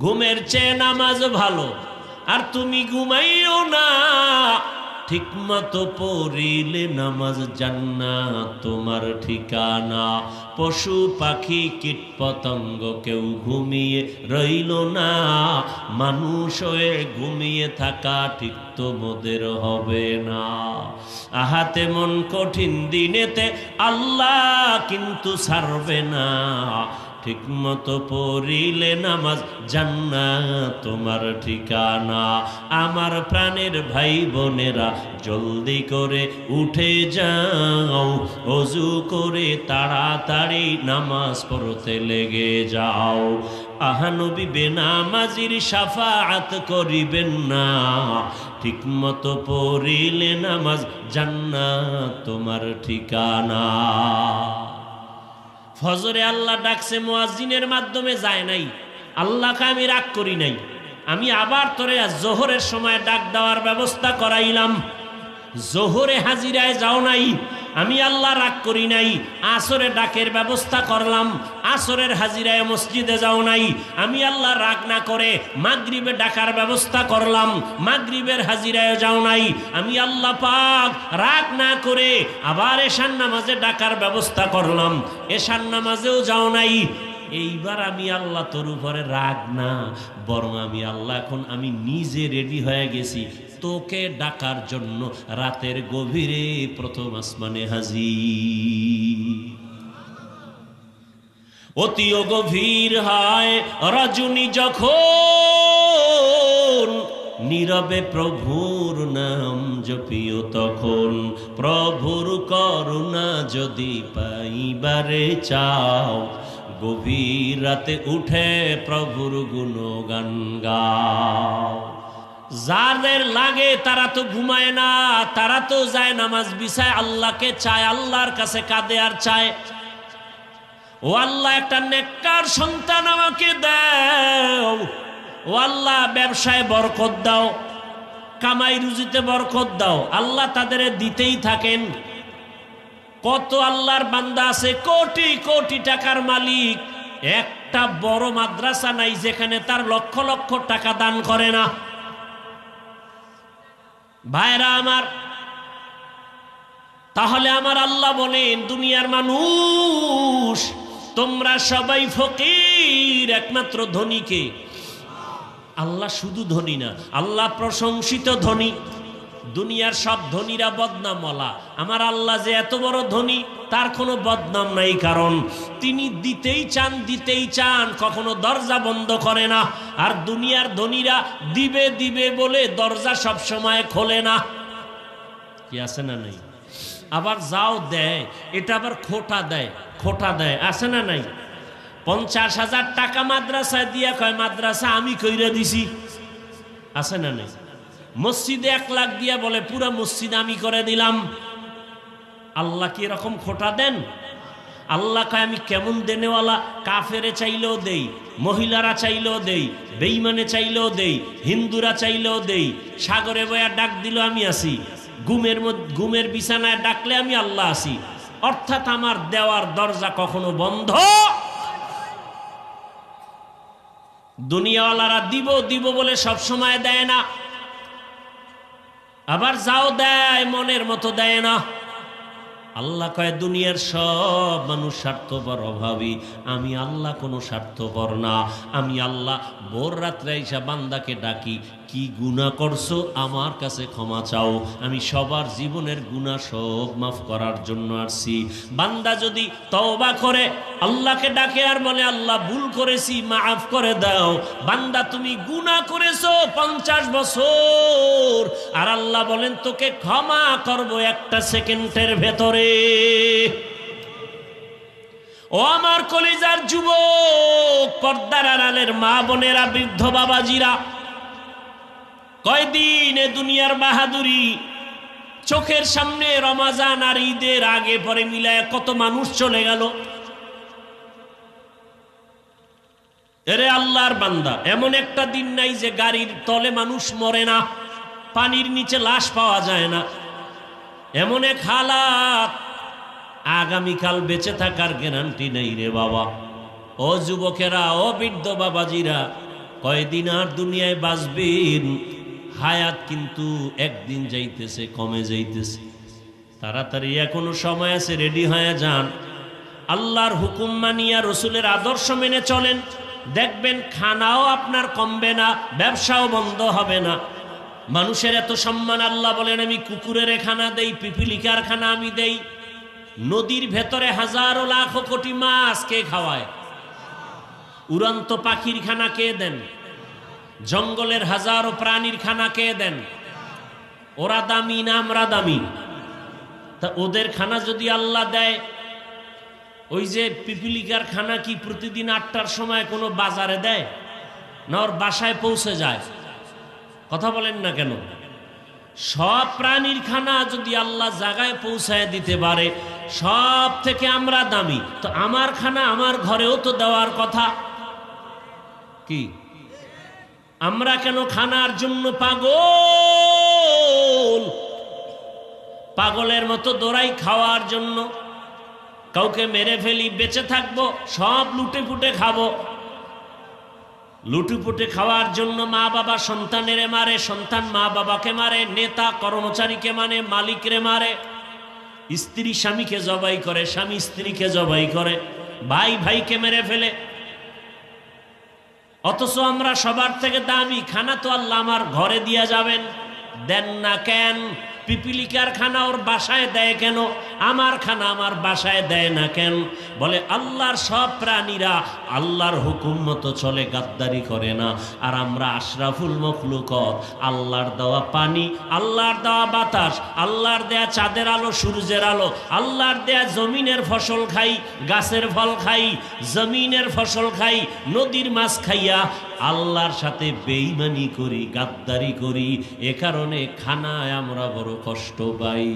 ঘুমের চেয়ে নামাজ ভালো। আর তুমি ঘুমাইও না, ঠিক মতো পড়িলে নামাজ জান্নাত তোমার ঠিকানা। পশু পাখি কীট পতঙ্গ কেউ ঘুমিয়ে রইল না, মানুষ হয়ে ঘুমিয়ে থাকা ঠিক তোমাদের হবে না। আহাতে মন কঠিন দিনেতে আল্লাহ কিন্তু ছাড়বে না, ঠিক মতো পড়িলে নামাজ জান্নাত তোমার ঠিকানা। আমার প্রাণের ভাই বোনেরা জলদি করে উঠে যাও, ওযু করে তাড়াতাড়ি নামাজ পড়তে লেগে যাও। আহানবী বেনামাজির শাফাআত করিবেন না, ঠিক মতো পড়িলে নামাজ জান্নাত তোমার ঠিকানা। ফজরে আল্লাহ ডাকছে, মুয়াজ্জিনের মাধ্যমে যায় নাই। আল্লাহকে আমি রাগ করি নাই, আমি আবার তোরে জোহরের সময় ডাক দেওয়ার ব্যবস্থা করাইলাম। জোহরে হাজিরায় যাও নাই, আমি আল্লাহ রাগ করি নাই। আসরে ডাকের ব্যবস্থা করলাম, আসরের হাজিরায় মসজিদে যাও নাই, আমি আল্লাহ রাগ না করে মাগরিবে ডাকার ব্যবস্থা করলাম। মাগরিবের হাজিরায় যাও নাই, আমি আল্লাহ পাক রাগ না করে আবার এশার নামাজে ডাকার ব্যবস্থা করলাম। এশার নামাজেও যাও নাই। এইবার আমি আল্লাহ তোর উপরে রাগ না, বরং আমি আল্লাহ এখন আমি নিজে রেডি হয়ে গেছি তোকে ডাকার জন্য। রাতের গভীরে প্রথম আসমানে হাজির। অতিও গভীর হয় রজনী যখন, নীরবে প্রভুর নাম জপিও তখন। প্রভুর করুণা যদি পাইবারে চাও, গভীর রাতে উঠে প্রভুর গুণগান গাও। যাদের লাগে তারা তো ঘুমায় না, তারা তো যায় নামাজ বিছায়, আল্লাহকে চায়, আল্লাহর কাছে কাঁদে আর চায়, ও আল্লাহ একটা নেককার সন্তান আমাকে দাও, ও আল্লাহ ব্যবসায় বরকত দাও, কামাই রুজিতে বরকত দাও। আল্লাহ তাদের দিতেই থাকেন। কত আল্লাহর বান্দা আছে কোটি কোটি টাকার মালিক, একটা বড় মাদ্রাসা নাই যেখানে তার লক্ষ লক্ষ টাকা দান করে না। ভাইরা আমার, তাহলে আমার আল্লাহ বলেন, দুনিয়ার মানুষ তোমরা সবাই ফকির, একমাত্র ধনীকে আল্লাহ। শুধু ধনী না, আল্লাহ প্রশংসিত ধনী। দুনিয়ার সব ধনীরা বদনামওয়ালা, আমার আল্লাহ যে এত বড় ধনী তার কোনো বদনাম নাই, কারণ তিনি দিতেই চান, দিতেই চান, কখনো দরজা বন্ধ করে না। আর দুনিয়ার ধনীরা দিবে দিবে বলে দরজা সব সময় খোলে না। কি আছে না নাই? আবার যাও দেয়, এটা আবার খোটা দেয়, খোটা দেয়, আছে না নাই? 50,000 টাকা মাদ্রাসায় দিয়া কয় মাদ্রাসা আমি কইরা দিছি, আছে না নাই? মসজিদে 1 লাখ দিয়া বলে পুরা মসজিদ আমি করে দিলাম। আল্লাহ কি এরকম খোটা দেন? আল্লাহ কয় আমি কেমন দেনেওয়ালা, কাফেরে চাইলেও দেই, মহিলারা চাইলেও দেই, বেঈমানে চাইলেও দেই, হিন্দুরা চাইলেও দেই, সাগরে বয়া ডাক দিল আমি আসি, ঘুমের বিছানায় ডাকলে আমি আল্লাহ আসি। অর্থাৎ আমার দেওয়ার দরজা কখনো বন্ধ। দুনিয়াওয়ালারা দিব দিব বলে সব সময় দেয় না, আবার যাও দেয় মনের মতো দেয় না। আল্লাহ কয় দুনিয়ার সব মানুষ স্বার্থপর, অভাবী, আমি আল্লাহ কোনো স্বার্থপর না। আমি আল্লাহ ভোর রাত্রে আইসা বান্দাকে ডাকি, কি গুনাহ করছো আমার কাছে ক্ষমা চাও, আমি সবার জীবনের গুনাহ সব মাফ করার জন্য আসছি। বান্দা যদি তওবা করে আল্লাহকে ডাকে আর বলে আল্লাহ ভুল করেছি মাফ করে দাও, বান্দা তুমি গুনাহ করেছো 50 বছর, আর আল্লাহ বলেন তোকে ক্ষমা করব 1 সেকেন্ডের ভেতরে। ও আমার কলিজার যুবক, পর্দার আড়ালের মা বোনেরা, বৃদ্ধ বাবাজিরা, কয়দিন এ দুনিয়ার বাহাদুরি চোখের সামনে রমজান আর ঈদের আগে পরে মিলায় কত মানুষ চলে গেল। এরে আল্লাহর বান্দা, এমন একটা দিন নাই যে গাড়ির তলে মানুষ মরে না, পানির নিচে লাশ পাওয়া যায় না। এমন এক হালাত, আগামীকাল বেঁচে থাকার গ্যারান্টি নেই রে বাবা। ও যুবকেরা, ও বৃদ্ধ বাবাজিরা, কয়দিন আর দুনিয়ায় বাঁচবেন? হায়াত কিন্তু একদিন যাইতেছে, কমে যাইতেছে। তাড়াতাড়ি এখনো সময় আছে, রেডি হয়ে যান। আল্লাহর হুকুম মানিয়া রসুলের আদর্শ মেনে চলেন, দেখবেন খানাও আপনার কমবে না, ব্যবসাও বন্ধ হবে না। মানুষের এত সম্মান, আল্লাহ বলেন আমি কুকুরের খানা দেই, পিপিলিকার খানা আমি দেই। নদীর ভেতরে হাজারো লাখ কোটি মাছ কে খাওয়ায়? উড়ন্ত পাখির খানা কে দেন? জঙ্গলের হাজারো প্রাণীর খানা কে দেন? ওরা দামি না আমরা দামি? তা ওদের খানা যদি আল্লাহ দেয়, ওই যে পিপিলিকার খানা কি প্রতিদিন 8টার সময় কোনো বাজারে দেয় না ওর বাসায় পৌঁছে যায়? কথা বলেন না কেন? সব প্রাণীর খানা যদি আল্লাহ জায়গায় পৌঁছায় দিতে পারে, সব থেকে আমরা দামি, তো আমার খানা আমার ঘরেও তো দেওয়ার কথা। কি আমরা কেন খানার জন্য পাগল? পাগলের মতো দৌড়াই খাওয়ার জন্য। কাউকে মেরে ফেলি, বেঁচে থাকবো, সব লুটে ফুটে খাবো। লুটুপুটে খাওয়ার জন্য মা বাবা সন্তানের মারে, সন্তান মা বাবাকে মারে, নেতা কর্মচারীকে মানে, মালিকরে মারে, স্ত্রী স্বামীকে জবাই করে, স্বামী স্ত্রীকে জবাই করে, ভাই ভাইকে মেরে ফেলে। অথচ আমরা সবার থেকে দামি। খানা তো আল্লাহ আমার ঘরে দিয়া যাবেন, দেন না কেন? পিপিলিকার খানা ওর বাসায় দেয় কেন? আমার খানা আমার বাসায় দেয় না কেন? বলে আল্লাহর সব প্রাণীরা আল্লাহর হুকুম মতো চলে, গাদ্দারি করে না। আর আমরা আশরাফুল মখলুকত, আল্লাহর দেওয়া পানি, আল্লাহর দেওয়া বাতাস, আল্লাহর দেয়া চাঁদের আলো, সূর্যের আলো, আল্লাহর দেয়া জমিনের ফসল খাই, গাছের ফল খাই, জমিনের ফসল খাই, নদীর মাছ খাইয়া আল্লাহর সাথে বেঈমানি করি, গাদ্দারি করি। এ কারণে খানায় আমরা বড় কষ্ট পাই।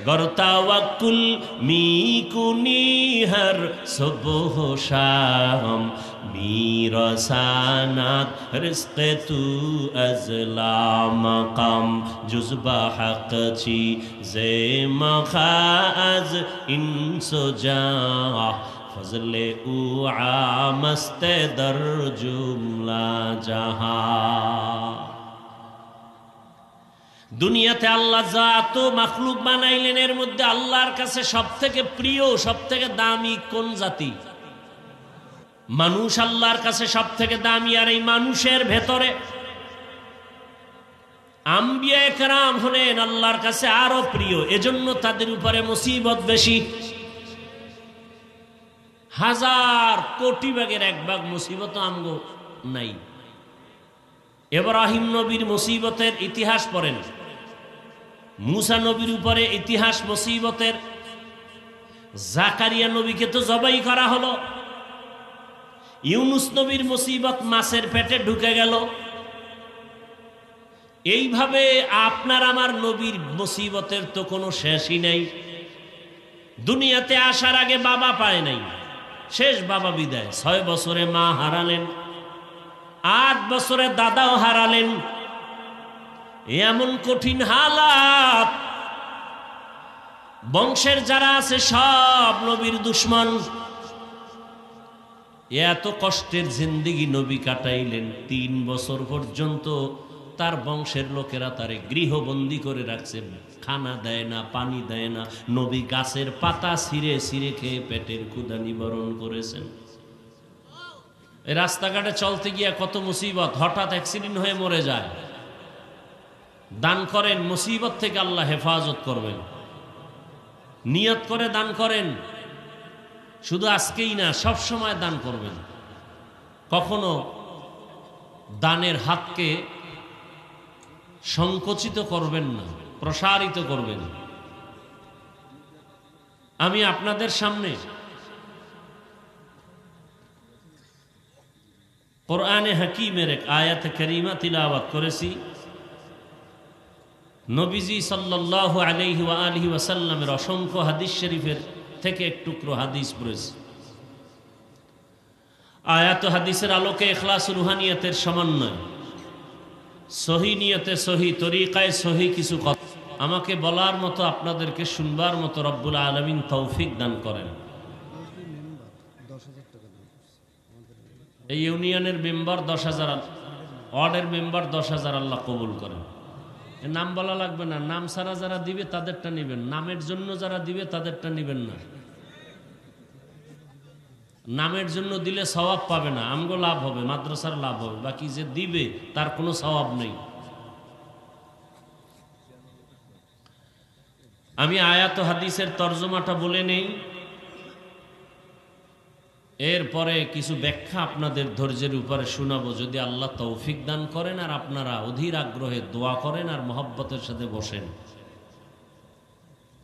গরতাওয়াক্কুল মিকুনি হর সুবহ শাম, মিরসানাত রিজকে তু আজলা মাকাম, জুজবা হক চি জে মখাজ ইনসুজা, ফজলে উ আমস্তে দর জুমলা জাহা। দুনিয়াতে আল্লাহ যত মাখলুক বানাইলেন, এর মধ্যে আল্লাহর কাছে সব থেকে প্রিয়, সব থেকে দামি কোন জাতি? মানুষ আল্লাহর কাছে সব থেকে দামি। আর এই মানুষের ভেতরে আম্বিয়া একরাম হলেন আল্লাহর কাছে আরো প্রিয়, এজন্য তাদের উপরে মুসিবত বেশি। হাজার কোটি ভাগের 1 ভাগ মুসিবত আমগো নাই। ইব্রাহিম নবীর মুসিবতের ইতিহাস পড়েন, মুসা নবীর উপরে ইতিহাস মুসিবতের। জাকারিয়া নবীকে তো জবাই করা হলো। ইউনুস নবীর মুসিবত মাছের পেটে ঢুকে গেল। এইভাবে আপনার আমার নবীর মুসিবতের তো কোনো শেষই নাই। দুনিয়াতে আসার আগে বাবা পায় নাই, শেষ বাবা বিদায়। 6 বছরে মা হারালেন, 8 বছরে দাদাও হারালেন। এমন কঠিন হালাত, বংশের যারা আছে সব নবীর দুশ্মন। এত কষ্টের জিন্দেগি নবী কাটাইলেন। 3 বছর পর্যন্ত তার বংশের লোকেরা তারে গৃহবন্দী করে রাখছে, খানা দেয় না, পানি দেয় না। নবী গাছের পাতা ছিঁড়ে ছিঁড়ে খেয়ে পেটের ক্ষুধা নিবারণ করেছেন। এই রাস্তাঘাটে চলতে গিয়া কত মুসিবত, হঠাৎ অ্যাক্সিডেন্ট হয়ে মরে যায়। দান করেন, মুসিবত থেকে আল্লাহ হেফাজত করবেন। নিয়ত করে দান করেন, শুধু আজকেই না, সব সময় দান করবেন। কখনো দানের হাতকে সংকুচিত করবেন না, প্রসারিত করবেন। আমি আপনাদের সামনে কোরআনে হাকিমের এক আয়াত কারিমা তিলাওয়াত করেছি। নবীজি সাল্লাল্লাহু আলাইহি ওয়া আলিহি ওয়াসাল্লামের অসংখ্য হাদিস শরীফের থেকে এক টুকরো হাদিস পড়েছি। আয়াত হাদিসের আলোকে ইখলাস রুহানিয়তের সমন্বয়, সহি নিয়তে, সহি তরিকায়, সহি কিছু কথা আমাকে বলার মতো, আপনাদেরকে শুনবার মতো রব্বুল আলামিন তৌফিক দান করেন। এই ইউনিয়নের মেম্বার 10,000, ওয়ার্ডের মেম্বার 10,000 আল্লাহ কবুল করেন। নাম বলা লাগবে না, নাম ছাড়া যারা দিবে তাদেরটা নেবেন, নামের জন্য যারা দিবে তাদেরটা নেবেন না। নামের জন্য দিলে সওয়াব পাবে না, আমগো লাভ হবে, মাদ্রাসার লাভ হবে, বাকি যে দিবে তার কোনো সওয়াব নেই। আমি আয়াত হাদিসের তর্জমাটা বলে নেই, এরপরে কিছু ব্যাখ্যা আপনাদের ধৈর্যের উপরে শোনাবো, যদি আল্লাহ তৌফিক দান করেন আর আপনারা অধীর আগ্রহে দোয়া করেন আর মহব্বতের সাথে বসেন।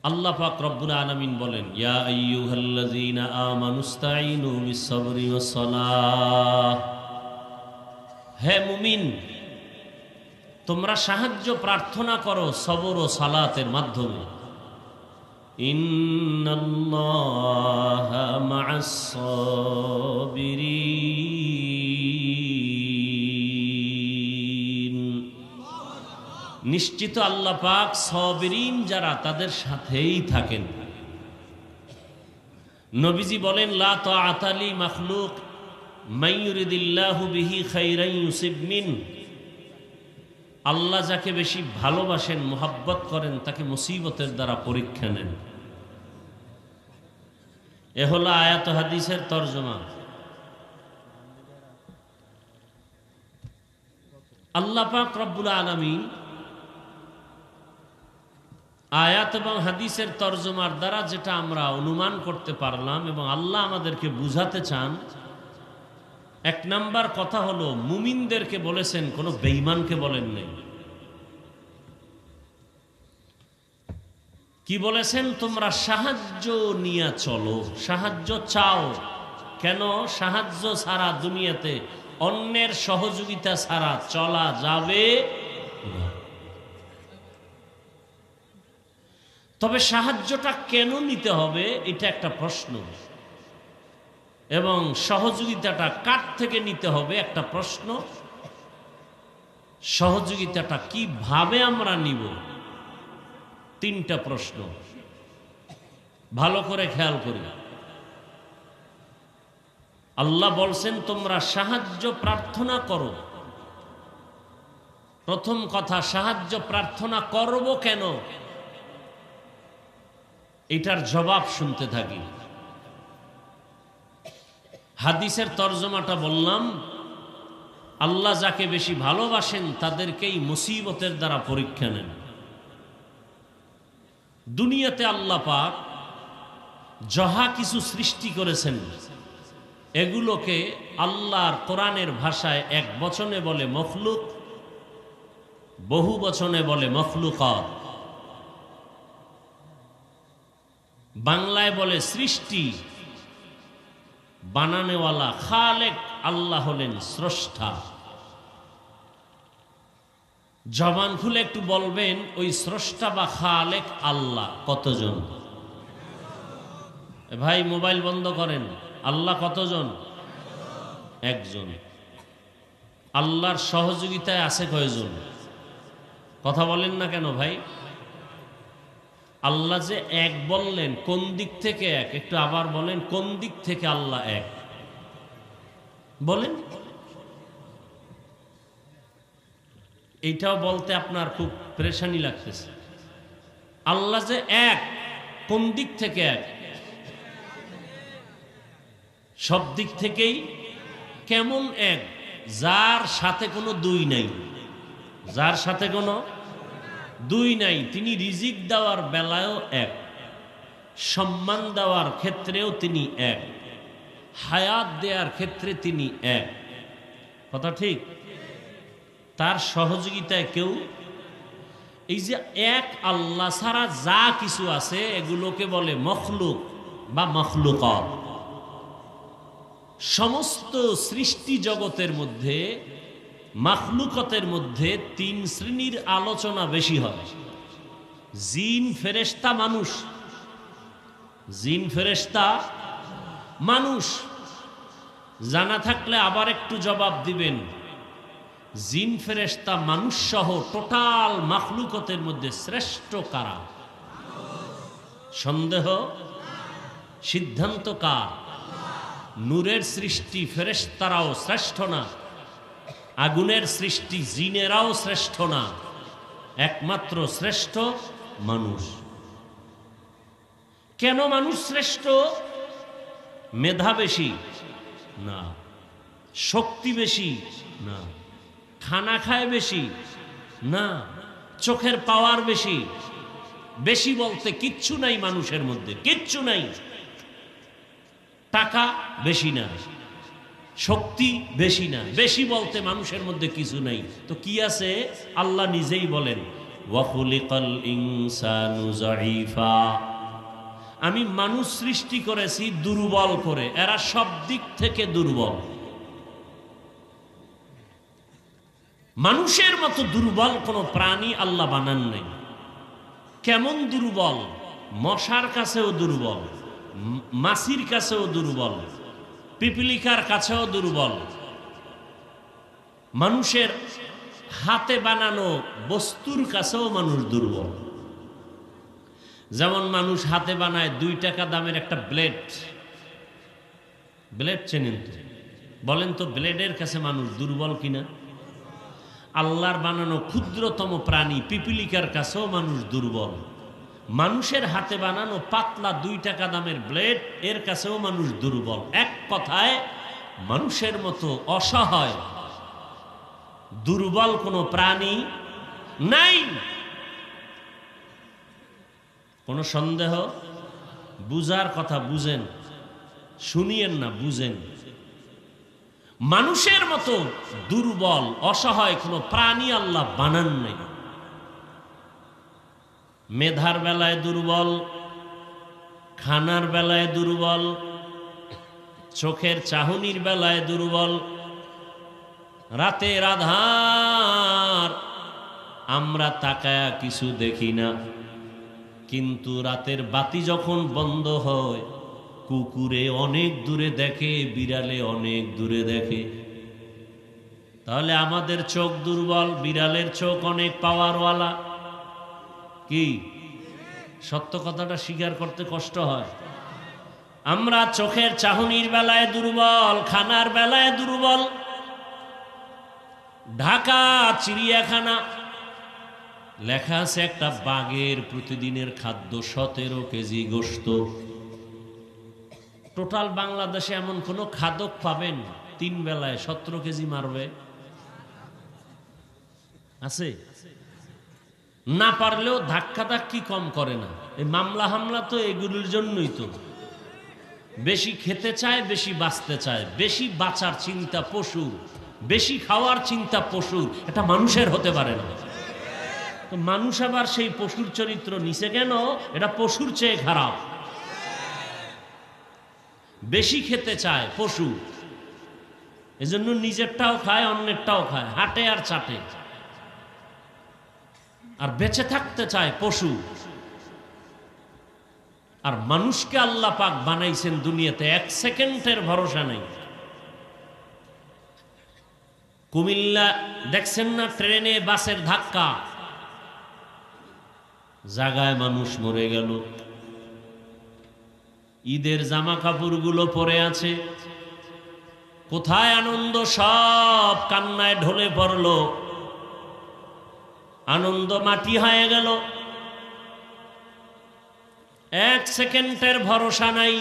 আল্লাহ পাক রব্বুল আলামিন বলেন, ইয়া আইয়ুহাল্লাযীনা আমানুস্তাঈনু বিস-সাবরি ওয়াস-সালাহ, হে মুমিন তোমরা সাহায্য প্রার্থনা করো সবর ও সালাতের মাধ্যমে। ইন্নাল্লাহা মা'আস-সাবিরিন, নিশ্চিত আল্লাহ পাক সাবিরিন যারা তাদের সাথেই থাকেন। নবীজি বলেন, লা তাআতা লি মাখলুক মান ইউরিদিল্লাহু বিহি খাইরান ইউসিব মিন, আল্লাহ যাকে বেশি ভালোবাসেন মোহাব্বত করেন তাকে মুসিবতের দ্বারা পরীক্ষা নেন। এ হলো আয়াত হাদিসের তর্জমা। আল্লাহ পাক রব্বুল আলামিন আয়াত এবং হাদিসের তর্জমার দ্বারা যেটা আমরা অনুমান করতে পারলাম এবং আল্লাহ আমাদেরকে বুঝাতে চান, এক নাম্বার কথা হলো মুমিনদেরকে বলেছেন, কোনো বেঈমানকে বলেন নাই। কি বলেছেন? তোমরা সাহায্য নিয়ে চলো, সাহায্য চাও। কেন? সাহায্য ছাড়া দুনিয়াতে অন্যের সহযোগিতা ছাড়া চলা যাবে না। তবে সাহায্যটা কেন নিতে হবে এটা একটা প্রশ্ন, এবং সহযোগিতাটা কার থেকে নিতে হবে একটা প্রশ্ন, সহযোগিতাটা কিভাবে আমরা নিব তিনটা প্রশ্ন। ভালো করে খেয়াল করি। আল্লাহ বলছেন তোমরা সাহায্য প্রার্থনা করো। প্রথম কথা, সাহায্য প্রার্থনা করব কেন, এটার জবাব শুনতে থাকি। হাদিসের তর্জমাটা বললাম, আল্লাহ যাকে বেশি ভালোবাসেন তাদেরকেই মুসিবতের দ্বারা পরীক্ষা নেন। দুনিয়াতে আল্লাহ পাক যাহা কিছু সৃষ্টি করেছেন এগুলোকে আল্লাহর কোরআনের ভাষায় এক বচনে বলে মখলুক, বহু বচনে বলে মখলুকাত। বাংলায় বলে সৃষ্টি, বানানেওয়ালা খালেক আল্লাহ হলেন স্রষ্টা। জবান খুলে একটু বলবেন ওই স্রষ্টা বা খালেক আল্লাহ কতজন? ভাই মোবাইল বন্ধ করেন। আল্লাহ কতজন? একজন। আল্লাহর সহযোগিতায় আছে কয়জন? কথা বলেন না কেন ভাই? আল্লাহ যে এক বললেন, কোন দিক থেকে এক? একটু আবার বলেন, কোন দিক থেকে আল্লাহ এক বলেন? এইটাও বলতে আপনার খুব পেরেশানি লাগতেছে। আল্লাহ যে এক, কোন দিক থেকে এক? সব দিক থেকেই। কেমন এক? যার সাথে কোনো দুই নাই, যার সাথে কোনো দুই নাই। তিনি রিজিক দেওয়ার বেলায়ও এক, সম্মান দেওয়ার ক্ষেত্রেও তিনি এক, হায়াত দেওয়ার ক্ষেত্রে তিনি এক। কথা ঠিক? তার সহযোগিতায় কেউ। এই যে এক আল্লাহ ছাড়া যা কিছু আছে এগুলোকে বলে মখলুক বা মখলুকাত। সমস্ত সৃষ্টি জগতের মধ্যে মাখলুকতের মধ্যে তিন শ্রেণীর আলোচনা বেশি হয়: জিন, ফেরেশতা, মানুষ। জিন, ফেরেশতা, মানুষ। জানা থাকলে আবার একটু জবাব দিবেন। জিন, ফেরেশতা, মানুষ সহ টোটাল মাখলুকতের মধ্যে শ্রেষ্ঠ কারা? সন্দেহ? সিদ্ধান্ত কার? নূরের সৃষ্টি ফেরেশতারাও শ্রেষ্ঠ না, আগুনের সৃষ্টি জিনেরাও শ্রেষ্ঠ না, একমাত্র শ্রেষ্ঠ মানুষ। কেন মানুষ শ্রেষ্ঠ? মেধা বেশি না, শক্তি বেশি না, খানা খায় বেশি না, চোখের পাওয়ার বেশি। বেশি বলতে কিচ্ছু নাই মানুষের মধ্যে, কিচ্ছু নাই। টাকা বেশি না, শক্তি বেশি না, বেশি বলতে মানুষের মধ্যে কিছু নাই। তো কি আছে? আল্লাহ নিজেই বলেন, ওয়া খুলিকাল ইনসানু যায়ীফা, আমি মানুষ সৃষ্টি করেছি দুর্বল করে, এরা সব দিক থেকে দুর্বল। মানুষের মতো দুর্বল কোনো প্রাণী আল্লাহ বানান নাই। কেমন দুর্বল? মশার কাছেও দুর্বল, মাছির কাছেও দুর্বল, পিপিলিকার কাছেও দুর্বল। মানুষের হাতে বানানো বস্তুর কাছেও মানুষ দুর্বল। যেমন মানুষ হাতে বানায় 2 টাকা দামের একটা ব্লেড, ব্লেড চেনেন তো? বলেন তো ব্লেডের কাছে মানুষ দুর্বল কিনা? আল্লাহর বানানো ক্ষুদ্রতম প্রাণী পিপিলিকার কাছেও মানুষ দুর্বল। মানুষের হাতে বানানো পাতলা 2 টাকা দামের ব্লেড, এর কাছেও মানুষ দুর্বল। এক কথায় মানুষের মতো অসহায় দুর্বল কোনো প্রাণী নাই। কোনো সন্দেহ? বুঝার কথা বুঝেন, শুনিয়েন না, বুঝেন। মানুষের মতো দুর্বল অসহায় কোনো প্রাণী আল্লাহ বানান নাই। মেধার বেলায় দুর্বল, খানার বেলায় দুর্বল, চোখের চাহনির বেলায় দুর্বল। রাতের আধার আমরা তাকায়া কিছু দেখি না, কিন্তু রাতের বাতি যখন বন্ধ হয়, কুকুরে অনেক দূরে দেখে, বিড়ালে অনেক দূরে দেখে। তাহলে আমাদের চোখ দুর্বল, বিড়ালের চোখ অনেক পাওয়ারওয়ালা। কি সত্য কথাটা স্বীকার করতে কষ্ট হয়। আমরা চোখের চাহনির বেলায় দুর্বল, খানার বেলায় দুর্বল। ঢাকা চিড়িয়াখানা লেখা আছে একটা বাঘের প্রতিদিনের খাদ্য 17 কেজি গোশত। টোটাল বাংলাদেশে এমন কোন খাদক পাবেন 3 বেলায় 17 কেজি মারবে? আছে? না পারলেও ধাক্কা ধাক্কি কম করে না। এই মামলা হামলা তো এগুলোর জন্যই তো। বেশি খেতে চায়, বেশি বাঁচতে চায়, বেশি বাঁচার চিন্তা পশুর, বেশি খাওয়ার চিন্তা পশুর। এটা মানুষের হতে পারে না। তো মানুষ আবার সেই পশুর চরিত্র নিছে কেন? এটা পশুর চেয়ে খারাপ। বেশি খেতে চায় পশু, এজন্য নিজেরটাও খায়, অন্যেরটাও খায়, হাটে আর চাটে। আর বেঁচে থাকতে চায় পশু। আর মানুষকে আল্লাহ পাক বানাইছেন দুনিয়াতে 1 সেকেন্ডের ভরসা নেই। কুমিল্লা দেখছেন না, ট্রেনে বাসের ধাক্কা, জায়গায় মানুষ মরে গেল। ঈদের জামা কাপড়গুলো পরে আছে, কোথায় আনন্দ? সব কান্নায় ঢলে পড়ল, আনন্দ মাটি হয়ে গেল। 1 সেকেন্ডের ভরসা নাই।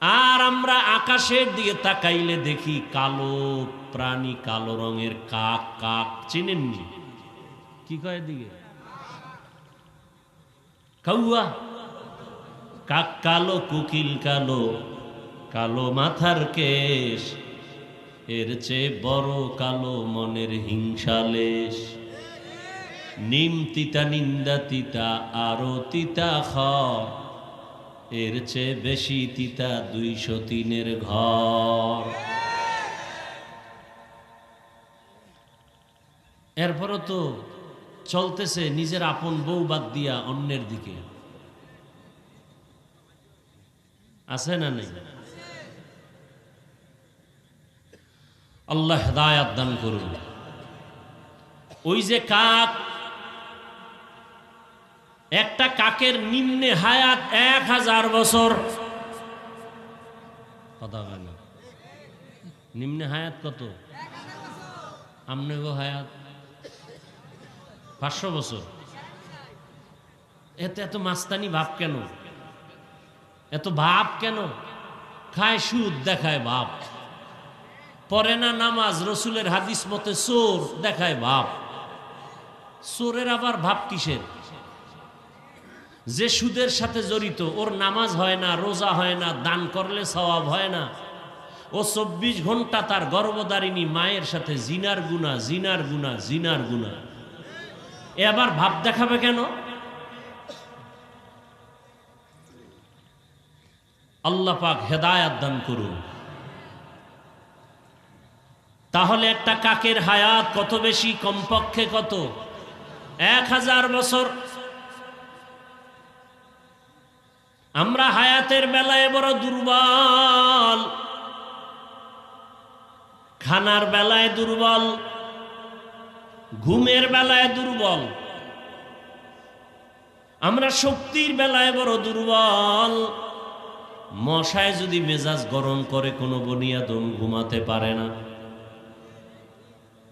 আর আমরা আকাশের দিকে তাকাইলে দেখি কালো প্রাণী, কালো রঙের কাক। কাক চিনেননি? কি কয় দিকে? কাউয়া। কাক কালো, কোকিল কালো, কালো মাথার কেশ, এর চেয়ে বড় কালো মনের হিংসালেশ। নিম তিতা, নিন্দা তিতা, আরো তিতা খড়, এর চেয়ে বেশি তিতা 203-এর ঘর। এরপরও তো চলতেছে নিজের আপন বউ বাদ দিয়া অন্যের দিকে। আছে না নেই? আল্লাহ হেদায়াত দান করুন। ওই যে কাক, একটা কাকের নিম্নে হায়াত 1000 বছর। নিম্নে হায়াত কত? আমনে গো হায়াত 500 বছর। এত এত মাস্তানি ভাব কেন? এত ভাব কেন? খায় সুদ, দেখায় ভাব। পড়ে না নামাজ, রসুলের হাদিস মতে চোর, দেখায় ভাব। চোরের আবার ভাব কিসের? যে সুদের সাথে জড়িত, ওর নামাজ হয় না, রোজা হয় না, দান করলে সওয়াব হয় না। ও 24 ঘন্টা তার গর্ভধারিণী মায়ের সাথে জিনার গুনাহ, জিনার গুনাহ, জিনার গুনাহ। এ আবার ভাব দেখাবে কেন? আল্লাহ পাক হেদায়াত দান করুন। তাহলে একটা কাকের হায়াত কত বেশি? কমপক্ষে কত? 1000 বছর। আমরা হায়াতের বেলায় বড় দুর্বল, খানার বেলায় দুর্বল, ঘুমের বেলায় দুর্বল, আমরা শক্তির বেলায় বড় দুর্বল। মশায় যদি মেজাজ গরম করে, কোনো বনিয়াদম ঘুমাতে পারে না।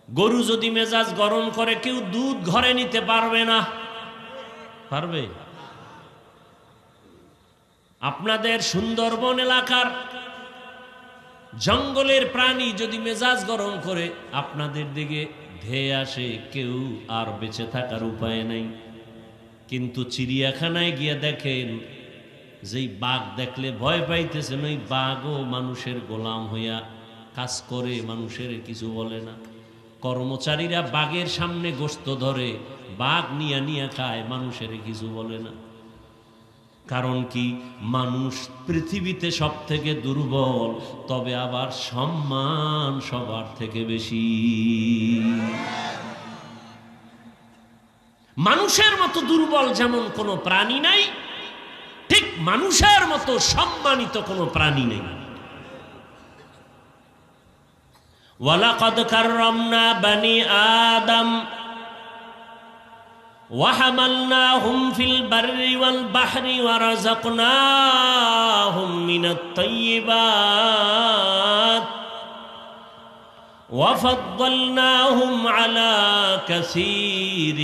গরু যদি মেজাজ গরম করে, কেউ দুধ ঘরে নিতে পারবে না। পারবে? আপনাদের সুন্দরবন এলাকার জঙ্গলের প্রাণী যদি মেজাজ গরম করে আপনাদের দিকে ধেয়ে আসে, কেউ আর বেঁচে থাকার উপায় নাই। কিন্তু চিড়িয়াখানায় গিয়ে দেখেন, যেই বাঘ দেখলে ভয় পাইতেছেন, ওই বাঘও মানুষের গোলাম হইয়া কাজ করে, মানুষের কিছু বলে না। কর্মচারীরা বাঘের সামনে গোশত ধরে, বাঘ নিয়া নিয়া খায়, মানুষের কিছু বলে না। কারণ কি? মানুষ পৃথিবীতে সব থেকে দুর্বল, তবে আবার সম্মান সবার থেকে বেশি। মানুষের মতো দুর্বল যেমন কোনো প্রাণী নাই, ঠিক মানুষের মতো সম্মানিত কোনো প্রাণী নেই। ওয়ালাকাদ কাররামনা বানি আদম وحملناهم في البر والبحر ورزقناهم من الطيبات وفضلناهم على كثير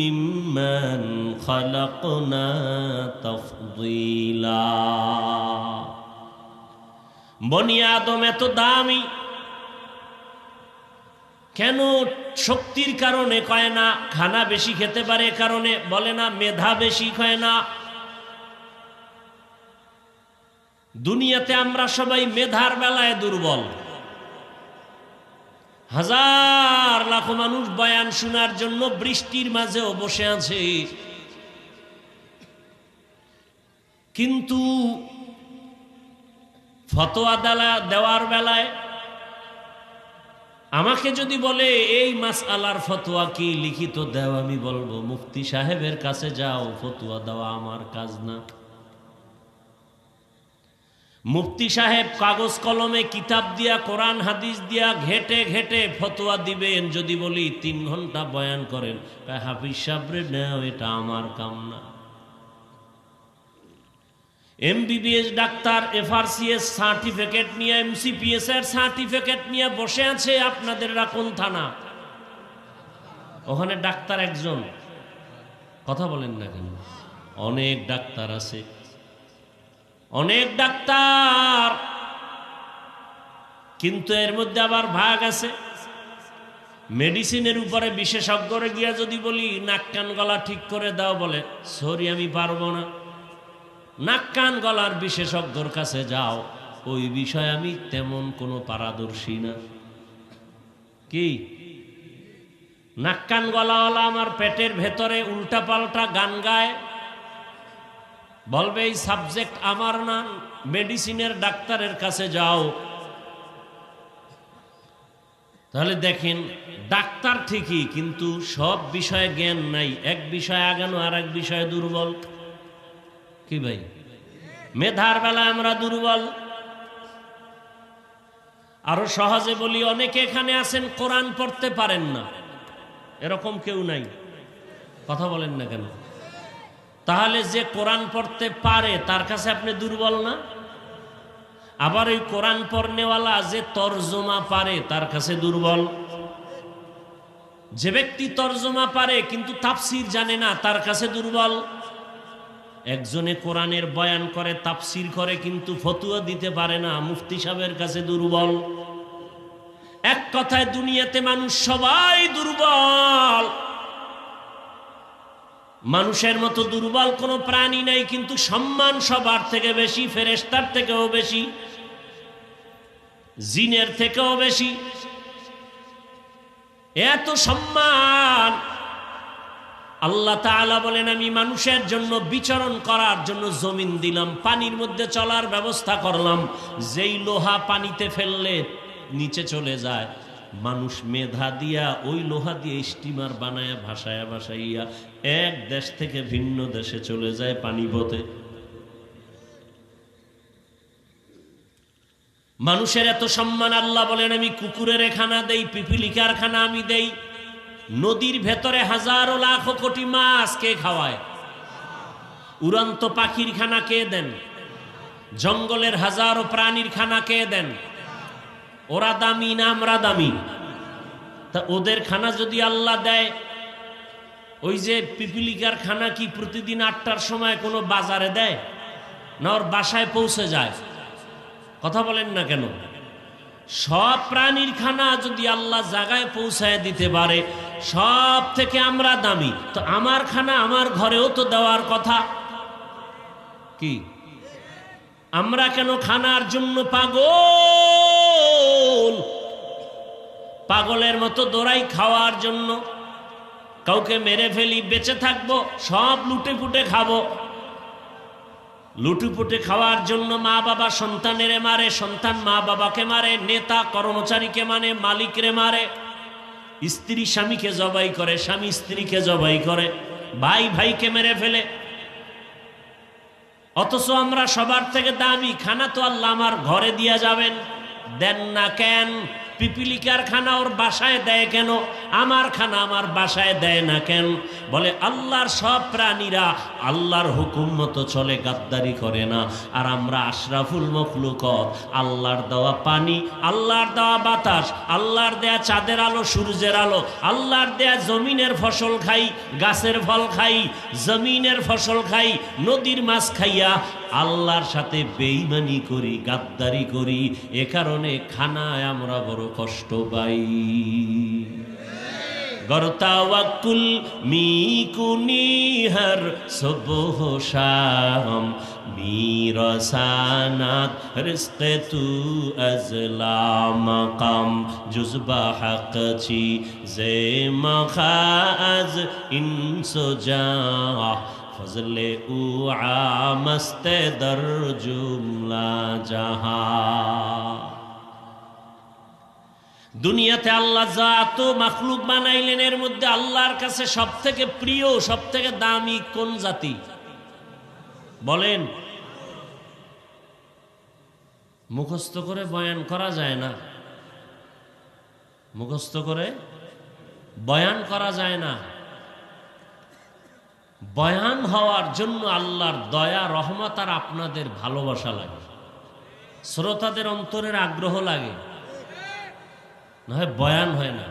ممن خلقنا تفضيلا। বনি আদম এত দামি কেন? শক্তির কারণে কয় না, খানা বেশি খেতে পারে কারণে বলে না, মেধা বেশি কয় না। দুনিয়াতে আমরা সবাই মেধার বেলায় দুর্বল। হাজার লাখ মানুষ বয়ান শোনার জন্য বৃষ্টির মাঝেও বসে আছে, কিন্তু ফতোয়া দেওয়ার বেলায় আমাকে যদি বলে এই মাসআলার ফতোয়া কি, লিখিত দাও, আমি বলবো মুফতি সাহেবের কাছে যাও, ফতোয়া দেওয়া আমার কাজ না। মুফতি সাহেব কাগজ কলমে কিতাব দিয়া, কোরআন হাদিস দিয়া ঘেটে ঘেটে ফতোয়া দিবেন। যদি বলি 3 ঘন্টা বয়ান করেন, হাফিজ সাহেবরে নাও, এটা আমার কাম না। এমবিবিএস ডাক্তার এফআরসিএস সার্টিফিকেট নিয়ে, এমসিপিএস এর সার্টিফিকেট নিয়ে বসে আছে। আপনাদের কোন থানা? ওখানে ডাক্তার একজন। কথা বলেন না কেন? অনেক ডাক্তার আছে, অনেক ডাক্তার, কিন্তু এর মধ্যে আবার ভাগ আছে। মেডিসিনের উপরে বিশেষজ্ঞরে গিয়া যদি বলি নাক কান গলা ঠিক করে দাও, বলে সরি আমি পারবো না। নাক কান গলার বিশেষজ্ঞর কাছে যাও, ওই বিষয়ে আমি তেমন কোনো পারদর্শী না। কি? নাক কান গলাওয়ালা আমার পেটের ভেতরে উল্টা পাল্টা গান গায়, বলবে এই সাবজেক্ট আমার না। মেডিসিনের ডাক্তারের কাছে যাও। তাহলে দেখেন, ডাক্তার ঠিকই, কিন্তু সব বিষয়ে জ্ঞান নাই। এক বিষয়ে আগানো, আর এক বিষয়ে দুর্বল। কি ভাই? মেধার বেলা আমরা দুর্বল। আরো সহজে বলি, অনেকে এখানে আছেন কোরআন পড়তে পারেন না, এরকম কেউ নাই? কথা বলেন না কেন? তাহলে যে কোরআন পড়তে পারে তার কাছে আপনি দুর্বল না? আবার ওই কোরআন পড়নেওয়ালা যে তরজমা পারে তার কাছে দুর্বল। যে ব্যক্তি তরজমা পারে কিন্তু তাফসির জানে না তার কাছে দুর্বল। একজনে কোরআনের বয়ান করে, তাফসির করে, কিন্তু ফতুয়া দিতে পারে না, মুফতি সাহেবের কাছে দুর্বল। এক কথায় দুনিয়াতে মানুষ সবাই দুর্বল। মানুষের মতো দুর্বল কোনো প্রাণী নাই, কিন্তু সম্মান সবার থেকে বেশি, ফেরেশতার থেকেও বেশি, জিনের থেকেও বেশি। এত সম্মান। আল্লাহ তাআলা বলেন, আমি মানুষের জন্য বিচরণ করার জন্য জমিন দিলাম, পানির মধ্যে চলার ব্যবস্থা করলাম। যেই লোহা পানিতে ফেললে নিচে চলে যায়, মানুষ মেধা দিয়া ওই লোহা দিয়ে স্টিমার বানায় ভাসায়া ভাসাইয়া এক দেশ থেকে ভিন্ন দেশে চলে যায় পানি পথে। মানুষের এত সম্মান। আল্লাহ বলেন, আমি কুকুরের খানা দেই, পিপিলিকার খানা আমি দেই। নদীর ভেতরে হাজারো লাখ কোটি মাছ কে খাওয়ায়? উড়ন্ত পাখির খানা কে দেন? জঙ্গলের হাজারো প্রাণীর খানা কে দেন? ওরা দামি না আমরা দামি? তা ওদের খানা যদি আল্লাহ দেয়, ওই যে পিপিলিকার খানা কি প্রতিদিন 8টার সময় কোনো বাজারে দেয় না ওর বাসায় পৌঁছে যায়? কথা বলেন না কেন? সব প্রাণীর খানা যদি আল্লাহ জায়গায় পৌঁছায় দিতে পারে, সব থেকে আমরা দামি, তো আমার খানা আমার ঘরেও তো দেওয়ার কথা। কি আমরা কেন খানার জন্য পাগল? পাগলের মতো দৌড়াই খাওয়ার জন্য। কাউকে মেরে ফেলি, বেঁচে থাকবো, সব লুটে পুটে খাবো। লুটুপুটে খাওয়ার জন্য মা বাবা সন্তানের মারে, সন্তান মা বাবাকে মারে, নেতা কর্মচারীকে মানে, মালিকরে মারে, স্ত্রী স্বামীকে জবাই করে, স্বামী স্ত্রীকে জবাই করে, ভাই ভাইকে মেরে ফেলে। অথচ আমরা সবার থেকে দামি। খানা তো আল্লাহ আমার ঘরে দিয়া যাবেন, দেন না কেন? পিপিলিকার খানা ওর বাসায় দেয় কেন? আমার খানা আমার বাসায় দেয় না কেন? বলে আল্লাহর সব প্রাণীরা আল্লাহর হুকুম মতো চলে, গাদ্দারি করে না। আর আমরা আশরাফুল মখলুকত, আল্লাহর দেওয়া পানি, আল্লাহর দেওয়া বাতাস, আল্লাহর দেয়া চাঁদের আলো, সূর্যের আলো, আল্লাহর দেয়া জমিনের ফসল খাই, গাছের ফল খাই, জমিনের ফসল খাই, নদীর মাছ খাইয়া আল্লাহর সাথে বেঈমানি করি, গাদ্দারি করি। এ কারণে খানায় আমরা বড় কষ্ট পাই। গরতাওয়াক্কুল মিকুনি হর সুবহ শাম, মিরসানাত রিজকে তু আজলা মাকাম, জুজবা হক ছি জে মখাজ ইনসুজা, ফজলে উ আমস্তে দর জুমলা জাহা। দুনিয়াতে আল্লাহ যত মাখলুক বানাইলেন, এর মধ্যে আল্লাহর কাছে সব থেকে প্রিয়, সব থেকে দামি কোন জাতি বলেন? মুখস্থ করে বয়ান করা যায় না, মুখস্থ করে বয়ান করা যায় না। বয়ান হওয়ার জন্য আল্লাহর দয়া, রহমত আর আপনাদের ভালোবাসা লাগে, শ্রোতাদের অন্তরের আগ্রহ লাগে, না হয় বয়ান হয় না।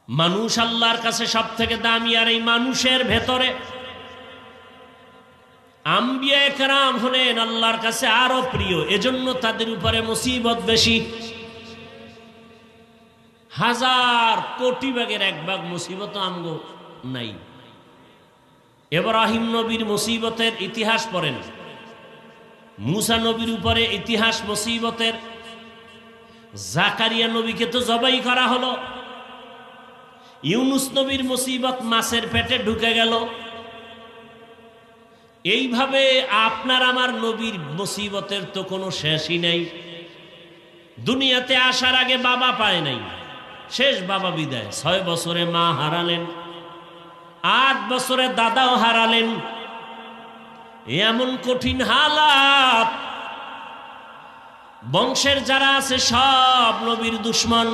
মানুষ আল্লাহর কাছে সব থেকে দামি, আর এই মানুষের ভেতরে আম্বিয়া একরাম হলেন আল্লাহর কাছে আরো প্রিয়। এজন্য তাদের উপরে মুসিবত বেশি। হাজার কোটি ভাগের এক ভাগ মুসিবত আমগো নাই। ইব্রাহিম নবীর মুসিবতের ইতিহাস পড়েন, মুসা নবীর উপরে ইতিহাস মুসিবতের। জাকারিয়া নবীকে তো জবাই করা হলো। ইউনুস নবীর মুসিবত মাছের পেটে ঢুকে গেল। এইভাবে আপনার আমার নবীর মুসিবতের তো কোনো শেষই নাই। দুনিয়াতে আসার আগে বাবা পায় নাই, শেষ বাবা বিদায়। 6 বছরে মা হারালেন, 8 বছরে দাদাও হারালেন। এমন কঠিন হালাত, বংশের যারা আছে সব নবীর দুশ্মন।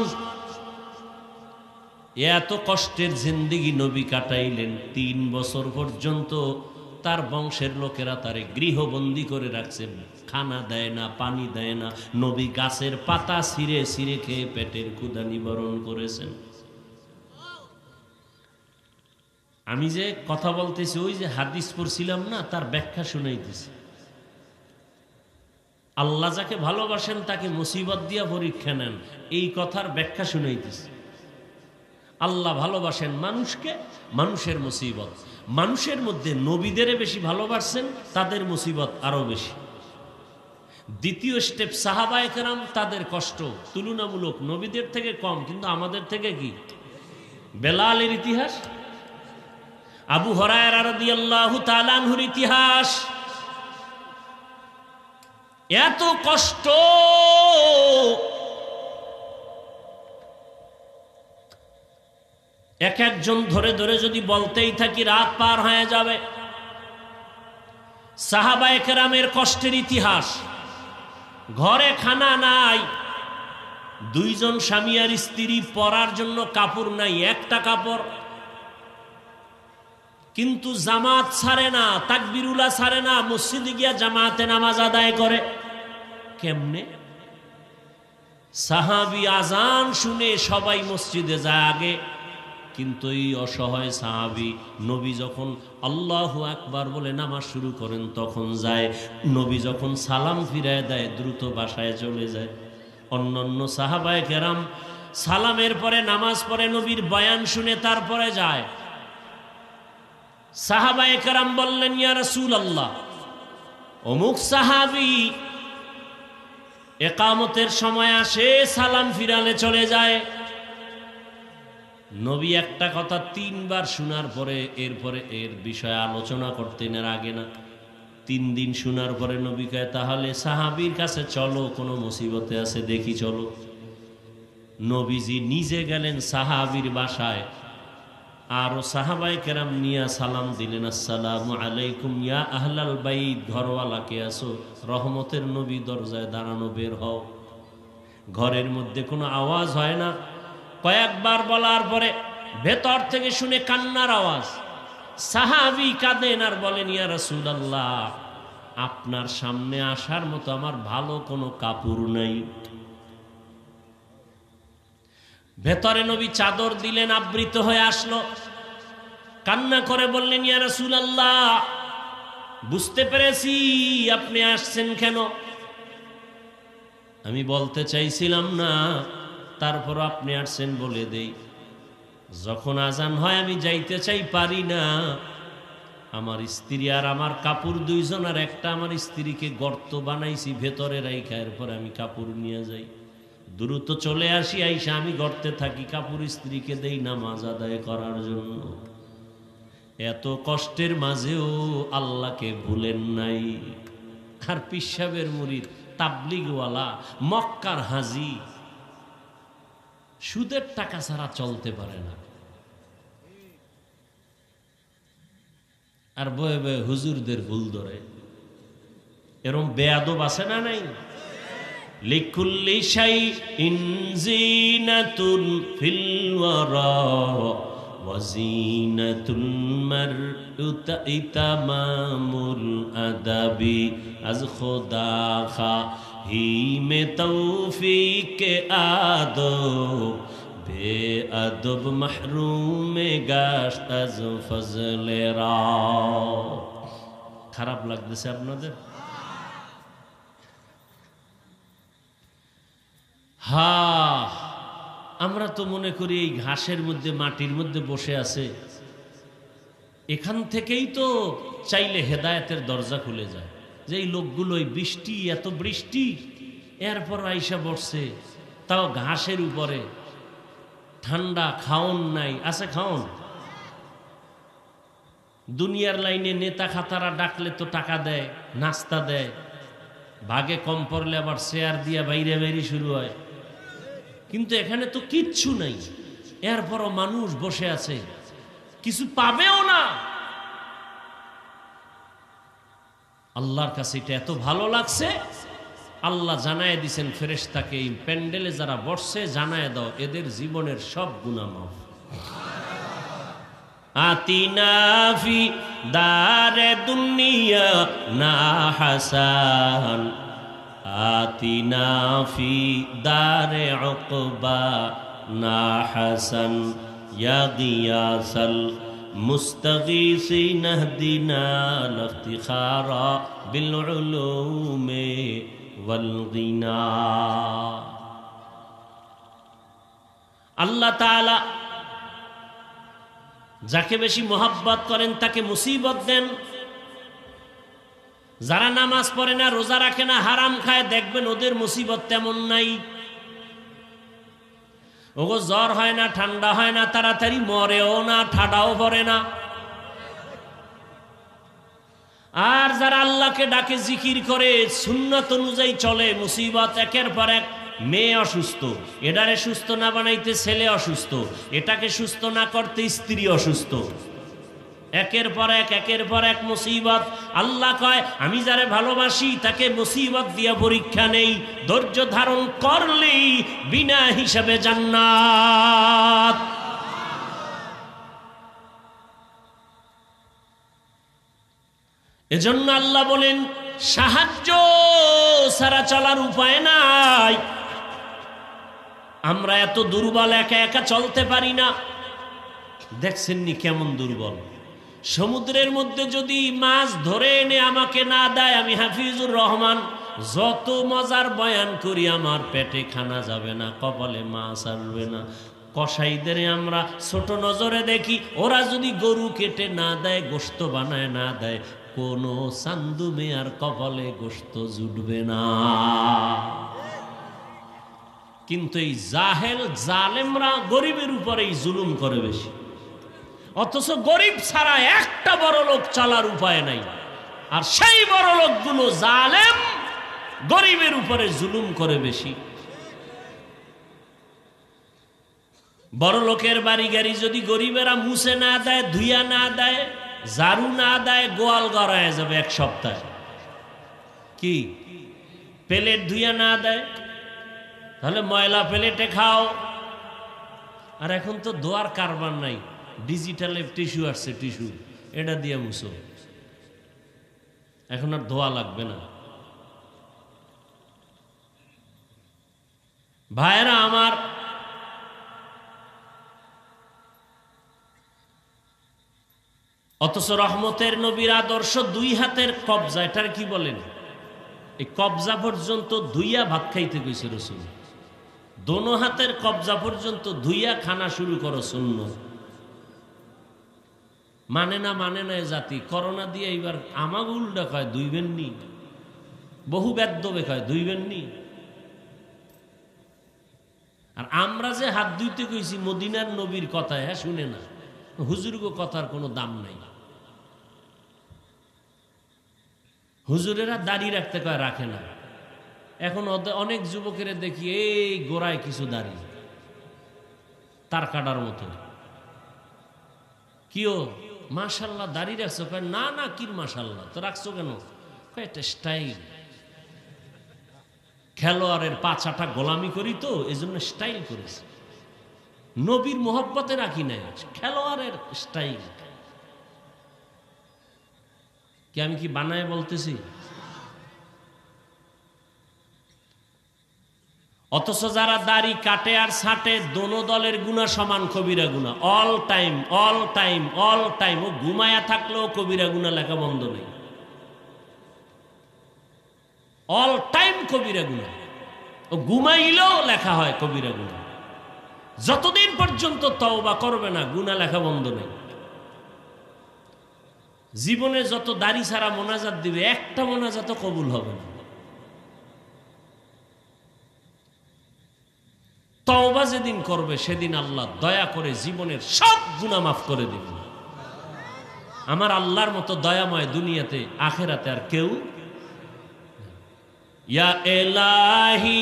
এত কষ্টের জিন্দেগি নবী কাটাইলেন, 3 বছর পর্যন্ত তার বংশের লোকেরা তারে গৃহবন্দী করে রাখছে, খানা দেয় না, পানি দেয় না। নবী গাছের পাতা ছিঁড়ে ছিঁড়ে খেয়ে পেটের ক্ষুধা নিবারণ করেছেন। আমি যে কথা বলতেছি, ওই যে হাদিস পড়ছিলাম না, তার ব্যাখ্যা শুনাইতেছি। আল্লাহ যাকে ভালোবাসেন তাকে মুসিবত দিয়া পরীক্ষা নেন, এই কথার ব্যাখ্যা শুনাইতেছি। আল্লাহ ভালোবাসেন মানুষকে, মানুষের মুসিবত। মানুষের মধ্যে নবীদের বেশি ভালোবাসছেন, তাদের মুসিবত আরো বেশি। দ্বিতীয় স্টেপ, সাহাবায়ে কেরাম, তাদের কষ্ট তুলনামূলক নবীদের থেকে কম, কিন্তু আমাদের থেকে কি? বেলালের ইতিহাস, আবু হুরায়রা রাদিয়াল্লাহু তাআলা আনহুর ইতিহাস, এত কষ্ট। এক একজন ধরে ধরে যদি বলতেই থাকি রাত পার হয়ে যাবে। সাহাবায়ে কেরামের কষ্টের ইতিহাস। ঘরে খানা নাই, 2 জন স্বামী আর স্ত্রী, পরার জন্য কাপড় নাই, একটা কাপড়। কিন্তু জামাত ছাড়ে না, তাকবিরুল্লাহ ছাড়ে না, মসজিদে গিয়া জামাতে নামাজ আদায় করে। কেমনে? সাহাবী আজান শুনে সবাই মসজিদে যায় আগে, কিন্তু এই অসহায় সাহাবী নবী যখন আল্লাহু আকবার বলে নামাজ শুরু করেন তখন যায়, নবী যখন সালাম ফিরায় দেয় দ্রুত বাসায় চলে যায়। অন্যান্য সাহাবায়ে কেরাম সালামের পরে নামাজ পড়ে, নবীর বয়ান শুনে তারপরে যায়। সাহাবায়ে কেরাম বললেন, ইয়া রাসূলুল্লাহ, অমুক সাহাবী ইকামতের সময় আসে, সালাম ফিরালে চলে যায়। নবী একটা কথা 3 বার শোনার পরে এরপরে এর বিষয়ে আলোচনা করতেন, এর আগে না। 3 দিন শোনার পরে নবী কয়, তাহলে সাহাবীর কাছে চলো, কোনো মুসিবতে আছে দেখি চলো। নবীজি নিজে গেলেন সাহাবীর বাসায়, আর সাহাবায়ে কেরাম নিয়ে সালাম দিলেন, আসসালামু আলাইকুম ইয়া আহলাল বাইত, ঘরওয়ালা কে আছো? রহমতের নবী, দরজায় দাঁড়ানো, বের হও। ঘরের মধ্যে কোনো আওয়াজ হয় না। কয়েকবার বলার পরে ভেতর থেকে শুনে কান্নার আওয়াজ। সাহাবী কাঁদেন আর বলেন, ইয়া রাসূলুল্লাহ, আপনার সামনে আসার মতো আমার ভালো কোনো কাপড় নাই। ভেতরে নবী চাদর দিলেন, আবৃত হয়ে আসলো, কান্না করে বললেন, ইয়া রাসূলুল্লাহ, বুঝতে পেরেছি আপনি আসছেন কেন। আমি বলতে চাইছিলাম না, তারপর আপনি আসছেন বলে দেই। যখন আজান হয় আমি যাইতে চাই, পারি না। আমার স্ত্রী আর আমার কাপড় 2 জন, আর একটা আমার স্ত্রীকে গর্ত বানাইছি ভেতরে রাইখা, এরপরে আমি কাপড় নিয়ে যাই, দ্রুত চলে আসি, আইসা আমি গর্তে থাকি, কাপড় স্ত্রীকে দেই নামাজ আদায় করার জন্য। এত কষ্টের মাঝেও আল্লাহকে ভুলেন নাই। আর পীর সাহেবের মুরিদ, তাবলিগওয়ালা, মক্কার হাজী, সুদের টাকা ছাড়া চলতে পারে না। আর বয়ে বয়ে হুজুরদের ভুল ধরে। এরকম বেয়াদব আছে না নাই? লিকুল্লি শাইইন জিনাতুন ফিল ওয়ারা ওয়া জিনাতুল মারউতি তামামুল আদাবি আজ খোদা খা হি মে তৌফিক আদব বেআদব মাহরুম গাশত আজ ফজলে রা। খারাপ লাগতেছে আপনাদের? আমরা তো মনে করি এই ঘাসের মধ্যে, মাটির মধ্যে বসে আছে, এখান থেকেই তো চাইলে হেদায়েতের দরজা খুলে যায়। যে এই লোকগুলো, এই বৃষ্টি, এত বৃষ্টি, এরপর আইসা বসছে, তাও ঘাসের উপরে, ঠান্ডা, খাওন নাই। আছে খাওন? দুনিয়ার লাইনে নেতা খাতারা ডাকলে তো টাকা দেয়, নাস্তা দেয়, ভাগে কম পড়লে আবার শেয়ার দিয়া বাইরে বাইরে শুরু হয়। কিন্তু এখানে তো কিচ্ছু নাই, এরপরও মানুষ বসে আছে, কিছু পাবেও না। আল্লাহর কাছে এটা এত ভালো লাগছে, আল্লাহ জানায় দিছেন ফেরেশতাকে, এই প্যান্ডেলে যারা বসছে জানায় দাও এদের জীবনের সব গুনাহ মাফ। আতিনা ফি দারে দুনিয়া না হাসান, আতিনা ফি দারে উকবা না হাসান, ইয়া গিয়াসাল মুস্তাগীসিন ইহদিনা লিফতিখারা বিল উলুমি ওয়াল গিনা। আল্লাহ তাআলা যাকে বেশি মোহাব্বত করেন তাকে মুসিবত দেন। যারা নামাজ পড়ে না, রোজা রাখে না, হারাম খায়, দেখবেন ওদের মুসিবত তেমন নাই। ওগো জ্বর হয় না, ঠান্ডা হয় না, তাড়াতাড়ি মরেও না, ঠাডাও পড়ে না। আর যারা আল্লাহকে ডাকে, জিকির করে, সুন্নাত অনুযায়ী চলে, মুসিবত একের পর এক। মেয়ে অসুস্থ, এটারে সুস্থ না বানাইতে ছেলে অসুস্থ, এটাকে সুস্থ না করতে স্ত্রী অসুস্থ, একের পর এক একের পর এক মুসিবত। আল্লাহ কয় আমি যারে ভালোবাসি তাকে মুসিবত দিয়া পরীক্ষা নেই, ধৈর্য ধারণ করলেই বিনা হিসাবে জান্নাত। এজন্য আল্লাহ বলেন সাহায্য ছাড়া চলার উপায় নাই। আমরা এত দুর্বল, একা একা চলতে পারি না। দেখছেননি কেমন দুর্বল। সমুদ্রের মধ্যে যদি মাছ ধরে এনে আমাকে না দেয়, আমি হাফিজুর রহমান যত মজার বয়ান করি আমার পেটে খানা যাবে না, কপালে মাছ আসবে না। কসাইদের আমরা ছোট নজরে দেখি, ওরা যদি গরু কেটে না দেয়, গোশত বানায় না দেয়, কোনো চান্দু মেয়ার কপালে গোশত জুটবে না। কিন্তু এই জাহেল জালেমরা গরিবের উপরেই জুলুম করে বেশি, অথচ গরিব ছাড়া একটা বড় লোক চালার উপায় নাই। আর সেই বড় লোকগুলো জালেম, গরিবের উপরে জুলুম করে বেশি। বড় লোকের বাড়ি গাড়ি যদি গরিবেরা মুছে না দেয়, ধুইয়া না দেয়, ঝাড়ু না দেয়, গোয়াল গড়ায় যাবে এক সপ্তাহে। কি প্লেট ধুইয়া না দেয়, তাহলে ময়লা প্লেটে খাও। আর এখন তো দোয়ার কারবার নাই, ডিজিটাল টিস্যু আসছে, টিস্যু এটা দিয়ে মুছো, এখন আর ধোয়া লাগবে না। ভাইরা আমার, অথচ রহমতের নবীর আদর্শ দুই হাতের কবজা, এটার কি বলেন, এই কবজা পর্যন্ত ধুইয়া ভাত খাইতে কইছে রাসূল। দোনো হাতের কবজা পর্যন্ত ধুইয়া খানা শুরু করো সুন্নাত। মানে না এ জাতি। করোনা দিয়ে এইবার আমাকে উল্টা কয় ধুইবেন নি, বহু বেদ্যবে কয় ধুইবেন নি। আর আমরা যে হাত ধুইতে কইছি মদিনার নবীর কথায়, হ্যাঁ শুনে না, হুজুরগো কথার কোনো দাম নাই। হুজুরেরা দাড়ি রাখতে কয়, রাখে না। এখন অনেক যুবকের দেখি এই গোড়ায় কিছু দাড়ি, তার কাটার মতো। কিও মাশাল্লাহ দাড়ি রাখছো? কয় না না, কি মাশাল্লাহ, তো রাখছো কেন? কয় এটা স্টাইল, খেলোয়াড়ের পাছাটা গোলামি করি তো এজন্য স্টাইল করেছে। নবীর মোহব্বতে রাখি নাই, খেলোয়াড়ের স্টাইল। কি আমি কি বানায় বলতেছি? অথচ যারা দাড়ি কাটে আর ছাটে, দোনো দলের গুনাহ সমান, কবিরা গুনাহ all time all time all time. ও ঘুমায়া থাকলেও কবিরা গুনাহ লেখা বন্ধ নেই, অল টাইম কবিরা গুনাহ। ও ঘুমাইলেও লেখা হয় কবিরা গুনাহ। যতদিন পর্যন্ত তওবা করবে না, গুনাহ লেখা বন্ধ নেই। জীবনে যত দাড়ি ছাড়া মোনাজাত দিবে, একটা মোনাজাতও কবুল হবে না। তওবা যেদিন করবে সেদিন আল্লাহ দয়া করে জীবনের সব গুনাহ মাফ করে দিবেন। আমার আল্লাহর মতো দয়াময় দুনিয়াতে আখেরাতে আর কেউ। ইয়া ইলাহি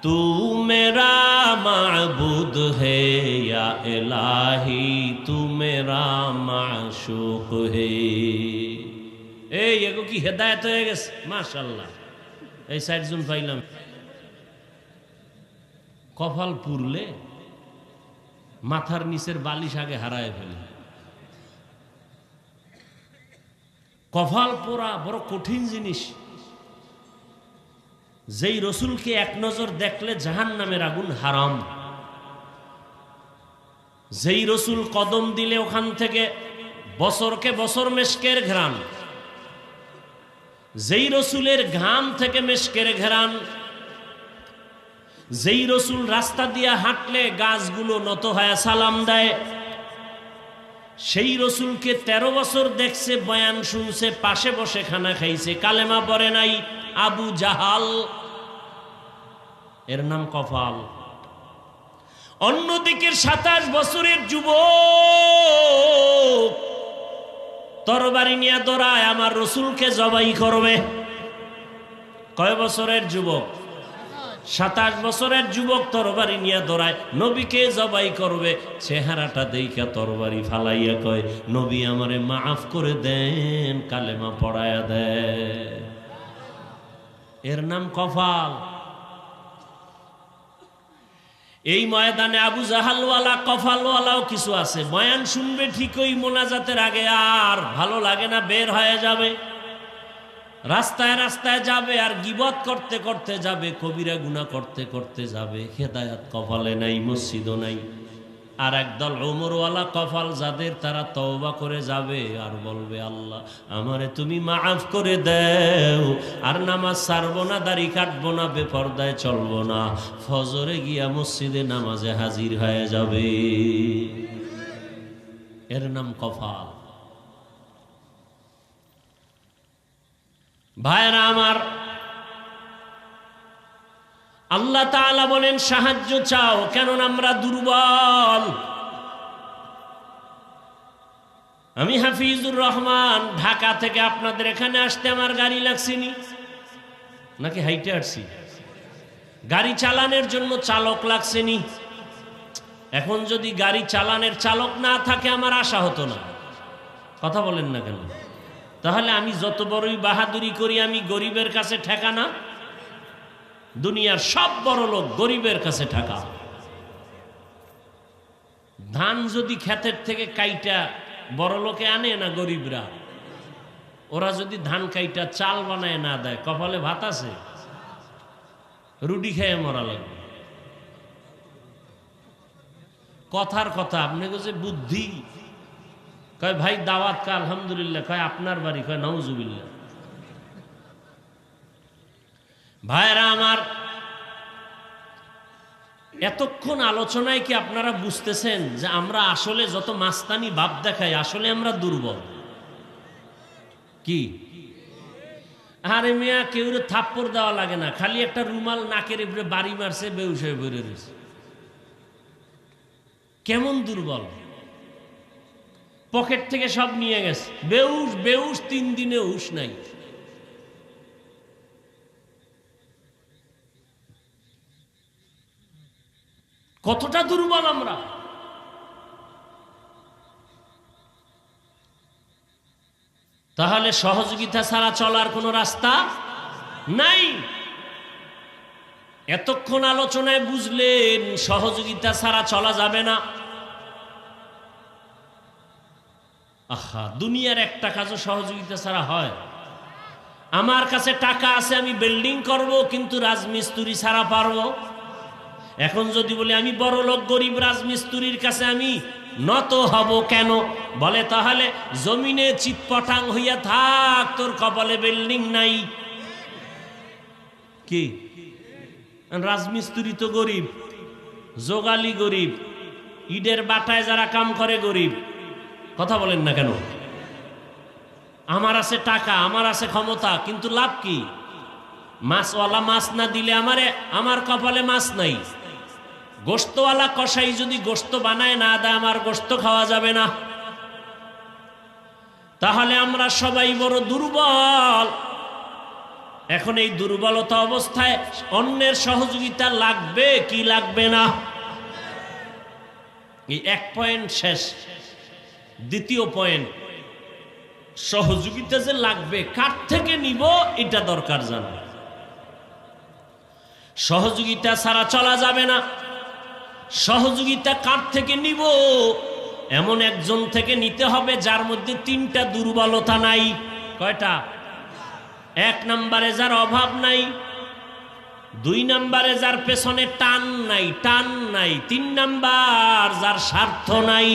তু মেরা মাবুদ হে, ইয়া ইলাহি তু মেরা মাশুক হে। এই এগো কি হেদায়েত হয়ে গেছে, মাশাআল্লাহ। এই ৬০ জন পাইলাম। কপাল পুরলে মাথার নিচের বালিশ আগে হারায় ফেলে। কপাল পোড়া বড় কঠিন জিনিস। যেই রসুলকে এক নজর দেখলে জাহান্নামের আগুন হারাম, যেই রসুল কদম দিলে ওখান থেকে বছরকে বছর মেশকের ঘ্রাণ, যেই রসুলের ঘাম থেকে মেশকের ঘ্রাণ, যেই রসুল রাস্তা দিয়ে হাঁটলে গাছগুলো নত হয়ে সালাম দেয়, সেই রসুলকে 13 বছর দেখছে, বয়ান শুনছে, পাশে বসে খানা খাইছে, কালেমা পড়ে নাই, আবু জাহাল। এর নাম কপাল। অন্যদিকে 27 বছরের যুবক তরবারি নিয়ে দৌড়ায় আমার রসুলকে জবাই করবে। কয় বছরের যুবক? 27 বছরের যুবক তরবারি নিয়ে দৌড়ায়, নবীকে জবাই করবে। চেহারাটা দেইখা তরবারি ফালাইয়া কয়, নবী আমারে মাফ করে দেন, কালেমা পড়ায়া দেন। এর নাম কপাল। এই ময়দানে আবু জাহালওয়ালা কপালওয়ালাও কিছু আছে। বয়ান শুনবে ঠিকই, মোনাজাতের আগে আর ভালো লাগে না, বের হয়ে যাবে, রাস্তায় রাস্তায় যাবে, আর গীবত করতে করতে যাবে, কবিরা গুনাহ করতে করতে যাবে। হেদায়াত কপালে নাই, মসজিদও নাই। আর একদল ওমরওয়ালা কপাল যাদের, তারা তওবা করে যাবে আর বলবে, আল্লাহ আমারে তুমি মাফ করে দাও, আর নামাজ ছাড়বো না, দাড়ি কাটবো না, বেপরদায় চলবো না, ফজরে গিয়া মসজিদে নামাজে হাজির হয়ে যাবে। এর নাম কপাল। ভাইরা আমার, আল্লাহ তাআলা বলেন সাহায্য চাও, কেননা আমরা দুর্বল। আমি হাফিজুর রহমান, ঢাকা থেকে আপনাদের এখানে আসতে আমার গাড়ি লাগছেনি নাকি হাইটে আসছি? গাড়ি চালানোর জন্য চালক লাগছেনি। এখন যদি গাড়ি চালানোর চালক না থাকে আমার আশা হতো না। কথা বলেন না কেন? তাহলে আমি যত বড়ই বাহাদুরি করি, আমি গরিবের কাছে ঠেকা না। দুনিয়ার সব বড় লোক গরিবের কাছে ঠেকা। ধান যদি ক্ষেতের থেকে কাইটা বড় লোকে আনে না, গরিবরা, ওরা যদি ধান কাইটা চাল বানায় না দেয়, কপালে ভাত আছে? রুটি খেয়ে মরা লাগবে। কথার কথা, আপনাকে যে বুদ্ধি। কয় ভাই দাওয়াত কা? আলহামদুলিল্লাহ। কয় আপনার বাড়ি? কয় নাউজুবিল্লাহ। ভাইরা আমার, এতক্ষণ আলোচনায় কি আপনারা বুঝতেছেন যে আমরা আসলে যত মাস্তানি ভাব দেখাই, আসলে আমরা দুর্বল? কি আরে মিয়া, কেউ থাপ্পড় দেওয়া লাগে না, খালি একটা রুমাল নাকের উপরে বাড়ি মারছে, বেউস হয়ে বেড়ে রয়েছে। কেমন দুর্বল! পকেট থেকে সব নিয়ে গেছে, বেউস বেউস, 3 দিনে হুশ নাই। কতটা দুর্বল আমরা! তাহলে সহযোগিতা ছাড়া চলার কোনো রাস্তা নাই। এতক্ষণ আলোচনায় বুঝলেন সহযোগিতা ছাড়া চলা যাবে না। আহা, দুনিয়ার একটা কাজও সহযোগিতা ছাড়া হয়? আমার কাছে টাকা আছে, আমি বিল্ডিং করব, কিন্তু রাজমিস্ত্রি ছাড়া পারবো? এখন যদি বলি আমি বড় লোক, গরিব রাজমিস্ত্রির কাছে আমি নত হব কেন? বলে তাহলে জমিনে চিৎপটাং হইয়া থাক, তোর কপালে বিল্ডিং নাই। কি রাজমিস্ত্রি তো গরিব, যোগালি গরিব, ইটের বাটায় যারা কাম করে গরিব। কথা বলেন না কেন? আমার আছে টাকা, আমার আছে ক্ষমতা, কিন্তু লাভ কি? মাছওয়ালা মাছ না দিলে আমার কপালে মাছ নাই। গোশতওয়ালা কসাই যদি গোশত বানায় না দেয়, আমার গোশত খাওয়া যাবে না। তাহলে আমরা সবাই বড় দুর্বল। এখন এই দুর্বলতা অবস্থায় অন্যের সহযোগিতা লাগবে কি লাগবে না? এই এক পয়েন্ট শেষ। দ্বিতীয় পয়েন্ট, সহযোগিতা যে লাগবে, কার থেকে নিব এটা দরকার জানা। সহযোগিতা ছাড়া চলা যাবে না। সহযোগিতা কার থেকে নিব? এমন একজন থেকে নিতে হবে যার মধ্যে তিনটা দুর্বলতা নাই। কয়টা? এক নম্বরে যার অভাব নাই, দুই নম্বরে যার পেছনে টান নাই, তিন নাম্বার যার স্বার্থ নাই,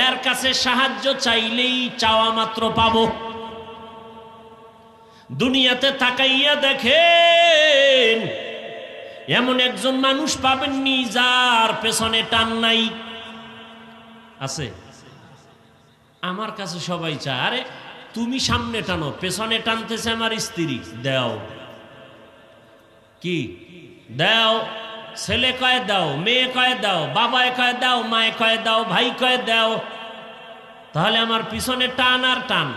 এর কাছে সাহায্য চাইলেই চাওয়া মাত্র পাবো। দুনিয়াতে তাকাইয়া দেখেন, এমন একজন মানুষ পাবেননি যার পেছনে টান নাই। আছে? আমার কাছে সবাই চায়, আরে তুমি সামনে টানো, পেছনে টানতেছে আমার স্ত্রী, দাও। কি দাও? ছেলে কয়ে দাও, মেয়ে কয়ে দাও, বাবায় কয়ে দাও, মায়ে কয়ে দাও, ভাই কয়ে দাও। তাহলে আমার পিছনে টান আর টান,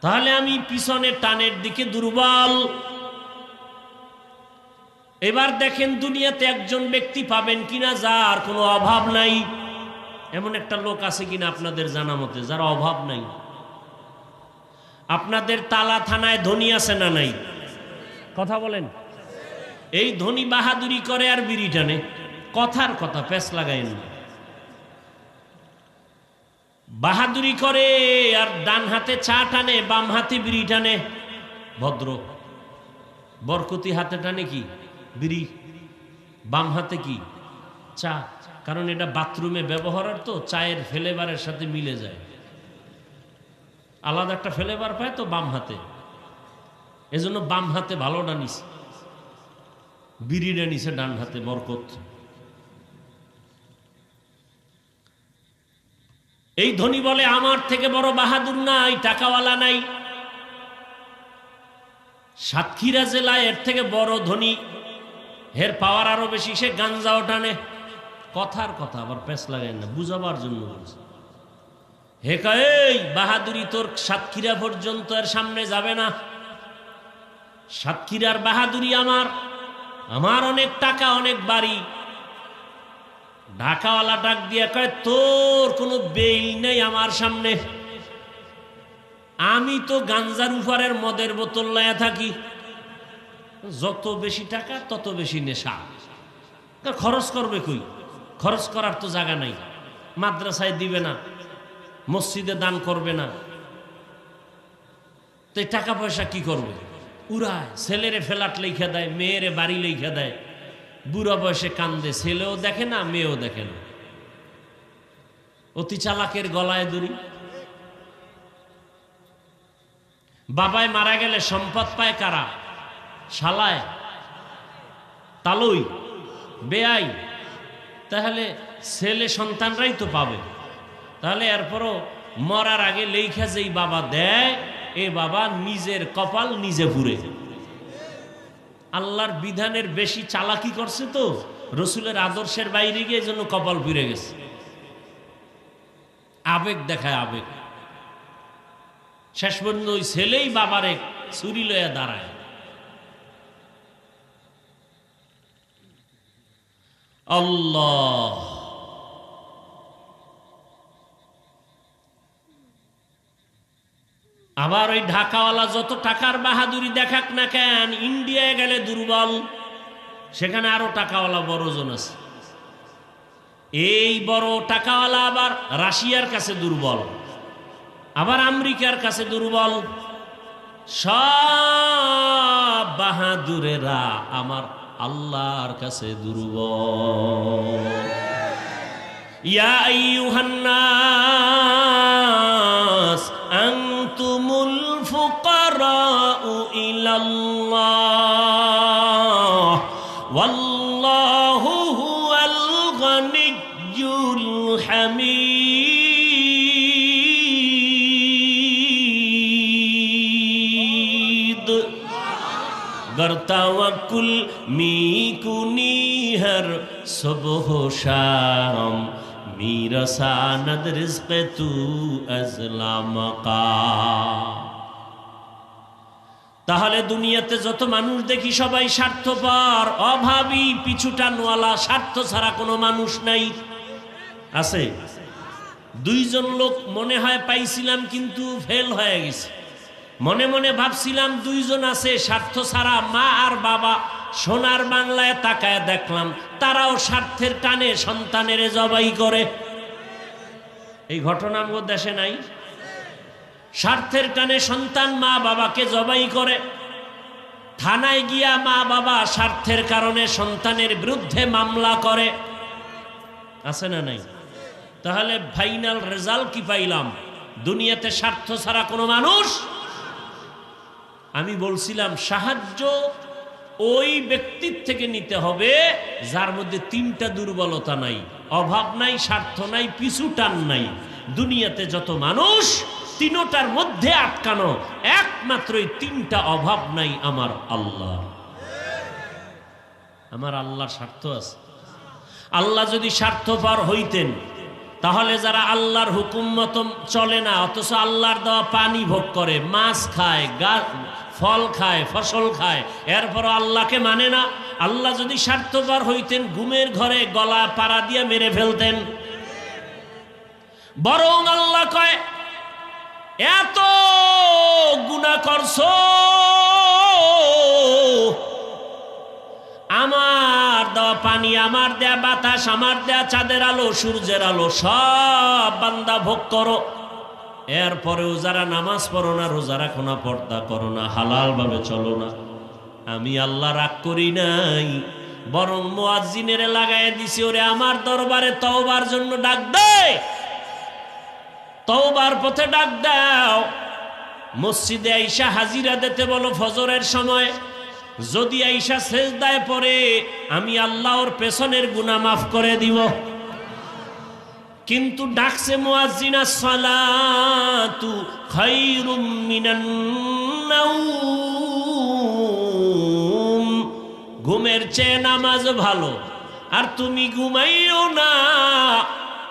তাহলে আমি পিছনে টানের দিকে দুর্বল। এবার দেখেন দুনিয়াতে একজন ব্যক্তি পাবেন কিনা যার কোনো অভাব নাই। এমন একটা লোক আছে কিনা আপনাদের জানা মতে যার অভাব নাই? আপনাদের তালা থানায় ধনী আছে না নাই? কথা বলেন। এই ধনী বাহাদুরি করে আর বিড়ি টানে, কথার কথা, প্যাঁচ লাগায় না। বাহাদুরি করে আর ডান হাতে চা টানে, বাম হাতে বিড়ি টানে। ভদ্র। বরকতি হাতে টানে কি? বিড়ি। বাম হাতে কি? চা। কারণ এটা বাথরুমে ব্যবহারের, তো চায়ের ফ্লেভারের সাথে মিলে যায়, আলাদা একটা ফ্লেভার পায় তো বাম হাতে, এজন্য বাম হাতে ভালোটা নিছে, বিড়িটা নিছে ডান হাতে, বরকত। এই ধনী বলে আমার থেকে বড় বাহাদুর নাই, টাকাওয়ালা নাই। সাতক্ষীরা জেলায় এর থেকে বড় ধনী, এর পাওয়ার আরো বেশি, সে গাঞ্জাও টানে। কথার কথা, আবার প্যাঁচ লাগায় না, বুঝাবার জন্য বলছে। হে কয়, এই বাহাদুরি তোর সাতক্ষীরা পর্যন্ত এর সামনে যাবে না। সাতক্ষীরার বাহাদুরি আমার অনেক টাকা, অনেক বাড়ি। ঢাকাওয়ালা ডাক দিয়া কয়, তোর কোনো বেই নেই আমার সামনে। আমি তো গাঞ্জার উপরের মদের বোতল লয়া থাকি। যত বেশি টাকা তত বেশি নেশা। খরচ করবে কই? খরচ করার তো জায়গা নাই। মাদ্রাসায় দিবে না, মসজিদে দান করবে না, তো টাকা পয়সা কি করবে? উড়ায়। ছেলেরে ফ্ল্যাট লেখা দেয়, মেয়েরে বাড়ি লেখা দেয়, বুড়া বয়সে কান্দে, ছেলেও দেখে না, মেয়েও দেখে না। অতি চালাকের গলায় দড়ি। বাবায় মারা গেলে সম্পদ পায় কারা? শালায়, তালুই, বেআই। তাহলে ছেলে সন্তানরাই তো পাবে। তাহলে এরপরও মরার আগে লেখা যেই বাবা দেয়, এ বাবা নিজের কপাল নিজে পুরে। আল্লাহর বিধানের বেশি চালাকি করছে, তো রসুলের আদর্শের বাইরে গিয়ে জন্য কপাল পুড়ে গেছে। আবেগ দেখায়, আবেগ। শেষ পর্যন্ত ওই ছেলেই বাবারে ছুরি লইয়া দাঁড়ায়। আল্লাহ। আবার ওই ঢাকাওয়ালা যত টাকার বাহাদুরি দেখাক না কেন, ইন্ডিয়ায় গেলে দুর্বল, সেখানে আরো টাকাওয়ালা বড়জন আছে। এই বড় টাকাওয়ালা আবার রাশিয়ার কাছে দুর্বল, আবার আমেরিকার কাছে দুর্বল। সব বাহাদুরেরা আমার আল্লাহর কাছে দুর্বল। ইয়া আইয়ুহান নাস আনতুমুল ফুকারাউ ইলাল্লাহ ওয়াল্লাহু হুয়াল গনিয়্যুল হামিদ। गर तवक्कुल मी कुनी हर सुबह शाम मेरा सानद रिज़्क़ तू अज़ला मक़ाम। তাহলে দুনিয়াতে যত মানুষ দেখি সবাই স্বার্থপর, অভাবী, পিছুটানওয়ালা, স্বার্থ ছাড়া কোনো মানুষ নাই। আছে? দুইজন লোক মনে হয় পাইছিলাম, কিন্তু ফেল হয়ে গেছে। মনে মনে ভাবছিলাম দুইজন আছে স্বার্থ ছাড়া, মা আর বাবা, সোনার বাংলায় তাকায় দেখলাম তারাও স্বার্থের টানে সন্তানের জবাই করে। এই ঘটনা আমাদের দেশে নাই? স্বার্থের টানে সন্তান মা বাবাকে জবাই করে। থানায় গিয়া মা বাবা স্বার্থের কারণে সন্তানের বিরুদ্ধে মামলা করে, আছে না নাই? তাহলে ফাইনাল রেজাল্ট কি পাইলাম? দুনিয়াতে স্বার্থ ছাড়া কোনো মানুষ। আমি বলছিলাম সাহায্য ওই ব্যক্তির থেকে নিতে হবে যার মধ্যে তিনটা দুর্বলতা নাই, অভাব নাই, স্বার্থ নাই, পিছু টান নাই। দুনিয়াতে যত মানুষ তিনটার মধ্যে আটকানো, একমাত্র এই তিনটা অভাব নাই আমার আল্লাহ। আমার আল্লাহর স্বার্থ আছে। আল্লাহ যদি স্বার্থপর হইতেন তাহলে যারা আল্লাহর হুকুম মতো চলে না অথচ আল্লাহর দেওয়া পানি ভোগ করে, মাছ খায়, ফল খায়, ফসল খায়, এরপরও আল্লাহকে মানে না, আল্লাহ যদি স্বার্থপর হইতেন ঘুমের ঘরে গলা পাড়া দিয়ে মেরে ফেলতেন। বরং আল্লাহ কয় এত গুনাহ করছো, আমার দেওয়া পানি, আমার দেয়া বাতাস, আমার দেয়া চাঁদের আলো, সূর্যের আলো সব বান্দা ভোগ করো, এরপরেও যারা নামাজ পড়ো না, রোজা রাখো না, পর্দা করো না, হালাল ভাবে চলো না, আমি আল্লাহ রাগ করি নাই, বরং মুয়াজ্জিনের লাগায় দিছি ওরে আমার দরবারে তওবার জন্য ডাক দে, তওবার পথে ডাক দাও। মসজিদে আইসা হাজিরা দিতে বলো ফজরের সময়, যদি আইসা সেজদায় পড়ে আমি আল্লাহ ওর পেছনের গুনাহ মাফ করে দিব। কিন্তু ডাকছে মুয়াজ্জিন আসসালাতু খায়রুম মিনান নাওম, ঘুমের চেয়ে নামাজ ভালো, আর তুমি ঘুমাইও না,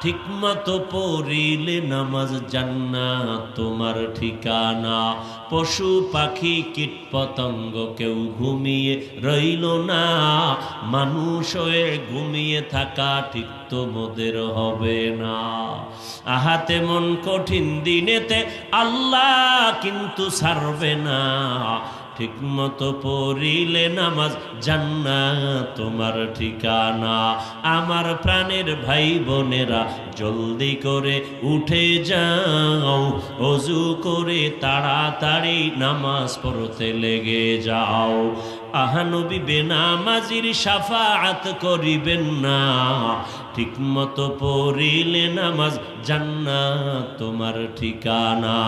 ঠিক মতো পড়িলে নামাজ জান্নাত তোমার ঠিকানা। পশু পাখি কীট পতঙ্গ কেউ ঘুমিয়ে রইল না, মানুষ হয়ে ঘুমিয়ে থাকা ঠিক তোমাদের হবে না। আহাতে মন কঠিন দিনেতে আল্লাহ কিন্তু ছাড়বে না, ঠিক মতো পড়িলে নামাজ জান্নাত তোমার ঠিকানা। আমার প্রাণের ভাই বোনেরা জলদি করে উঠে যাও, ওযু করে তাড়াতাড়ি নামাজ পড়তে লেগে যাও। আহা নবী বেনামাজির শাফাআত করিবেন না, ঠিক মতো পড়িলে নামাজ জান্নাত তোমার ঠিকানা।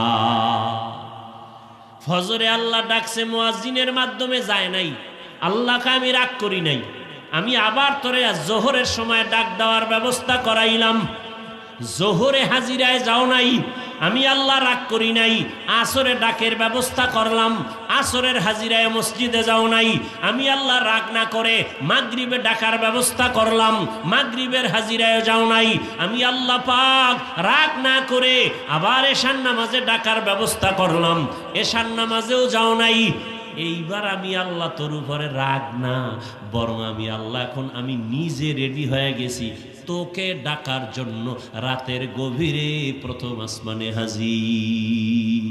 ফজরে আল্লাহ ডাকছে মুয়াজ্জিনের মাধ্যমে, যায় নাই। আল্লাহকে আমি রাগ করি নাই, আমি আবার তোরে জোহরের সময় ডাক দেওয়ার ব্যবস্থা করাইলাম। জোহরে হাজিরায় যাও নাই, আমি আল্লাহ রাগ করি নাই। আসরে ডাকের ব্যবস্থা করলাম, আসরের হাজিরায় মসজিদে যাও নাই, আমি আল্লাহ রাগ না করে মাগরিবে ডাকার ব্যবস্থা করলাম, মাগরিবের হাজিরায় যাও নাই, আমি আল্লাহ পাক রাগ না করে আবার এশার নামাজে ডাকার ব্যবস্থা করলাম, এশার নামাজেও যাও নাই। এইবার আমি আল্লাহ তোর উপরে রাগ না, বরং আমি আল্লাহ এখন আমি নিজে রেডি হয়ে গেছি তোকে ডাকার জন্য রাতের গভীরে প্রথম আসমানে হাজির।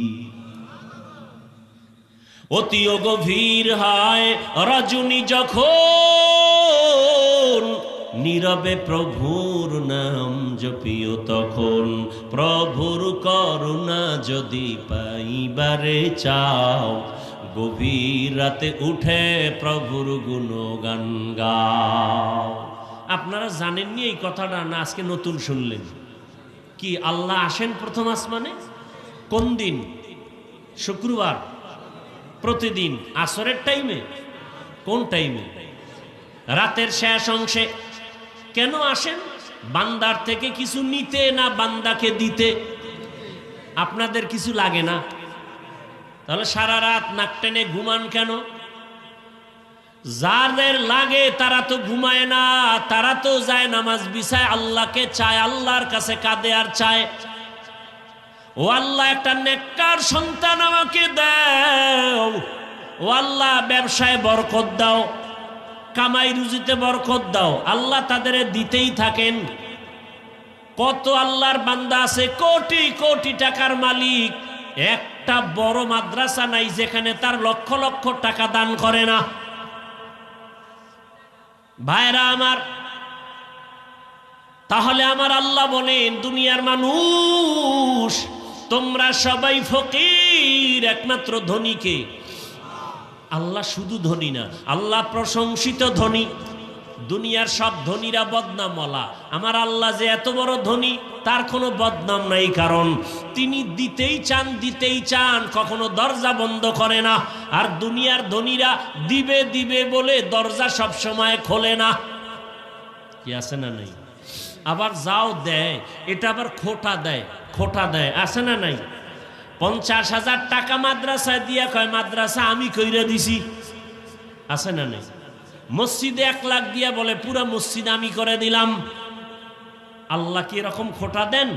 অতিও গভীর হয় রজনী যখন, নীরবে প্রভুর নাম জপিও তখন, প্রভুর করুণা যদি পাইবারে চাও, গভীর রাতে উঠে প্রভুর গুণগান গাও। আপনারা জানেননি এই কথাটা, না আজকে নতুন শুনলেন? কি আল্লাহ আসেন প্রথম আসমানে কোন দিন? শুক্রবার। প্রতিদিন আসরের টাইমে? কোন টাইমে? রাতের শেষ অংশে। কেন আসেন? বান্দার থেকে কিছু নিতে না বান্দাকে দিতে? আপনাদের কিছু লাগে না? তাহলে সারা রাত নাক টেনে ঘুমান কেন? যাদের লাগে তারা তো ঘুমায় না, তারা তো যায় নামাজ বিছায়, আল্লাহকে চায়, আল্লাহর কাছে কাঁদে আর চায়, ও আল্লাহ একটা নেককার সন্তান আমাকে দাও, ও আল্লাহ ব্যবসায় বরকত দাও, কামাই রুজিতে বরকত দাও। আল্লাহ তাদের দিতেই থাকেন। কত আল্লাহর বান্দা আছে কোটি কোটি টাকার মালিক, একটা বড় মাদ্রাসা নাই যেখানে তার লক্ষ লক্ষ টাকা দান করে না। ভাইরা আমার, তাহলে আমার আল্লাহ বলেন, দুনিয়ার মানুষ তোমরা সবাই ফকির, একমাত্র ধনীকে। আল্লাহ শুধু ধনী না, আল্লাহ প্রশংসিত ধনী। দুনিয়ার সব ধনীরা বদনামওয়ালা, আমার আল্লাহ যে এত বড় ধনী তার কোনো বদনাম নাই, কারণ তিনি দিতেই চান, কখনো দরজা বন্ধ করে না। আর দুনিয়ার ধনীরা দিবে দিবে বলে দরজা সব সময় খোলে না। কি আছে না নাই? আবার যাও দেয়, এটা আবার খোটা দেয়, আছে না নাই? 50,000 টাকা মাদ্রাসায় দিয়া কয় মাদ্রাসা আমি কইরা দিছি, আছে না নাই? মসজিদে 1 লাখ দিয়া বলে পুরা মসজিদ আমি করে দিলাম। আল্লাহ কি এরকম খোটা দেন?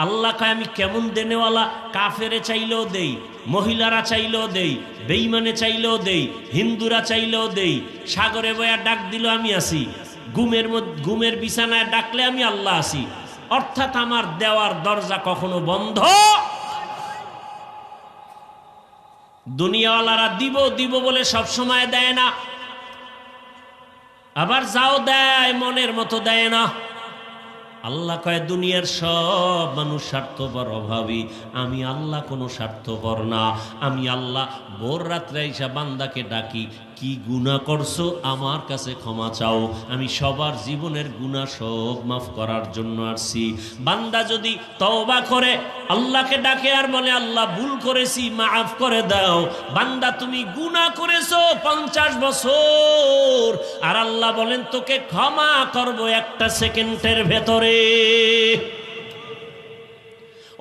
আল্লাহ কয় আমি কেমন দেনেওয়ালা, কাফেরে চাইলেও দেই, মহিলারা চাইলেও দেই, বেঈমানে চাইলেও দেই, হিন্দুরা চাইলেও দেই, সাগরে বয়া ডাক দিল আমি আসি, ঘুমের বিছানায় ডাকলে আমি আল্লাহ আসি। অর্থাৎ আমার দেওয়ার দরজা কখনো বন্ধ। দুনিয়াওয়ালারা দিব বলে সব সময় দেয় না, আবার যাও দেয় মনের মতো দেয় না। আল্লাহ কয় দুনিয়ার সব মানুষ স্বার্থপর, অভাবী, আমি আল্লাহ কোনো স্বার্থপর না। আমি আল্লাহ ভোর রাত্রে আইসা বান্দাকে ডাকি, কি গুনাহ করছো আমার কাছে ক্ষমা চাও, আমি সবার জীবনের গুনাহ সব মাফ করার জন্য আসছি। বান্দা যদি তওবা করে আল্লাহকে ডাকে আর বলে আল্লাহ ভুল করেছি মাফ করে দাও, বান্দা তুমি গুনাহ করেছো 50 বছর, আর আল্লাহ বলেন তোকে ক্ষমা করব 1 সেকেন্ডের ভেতরে।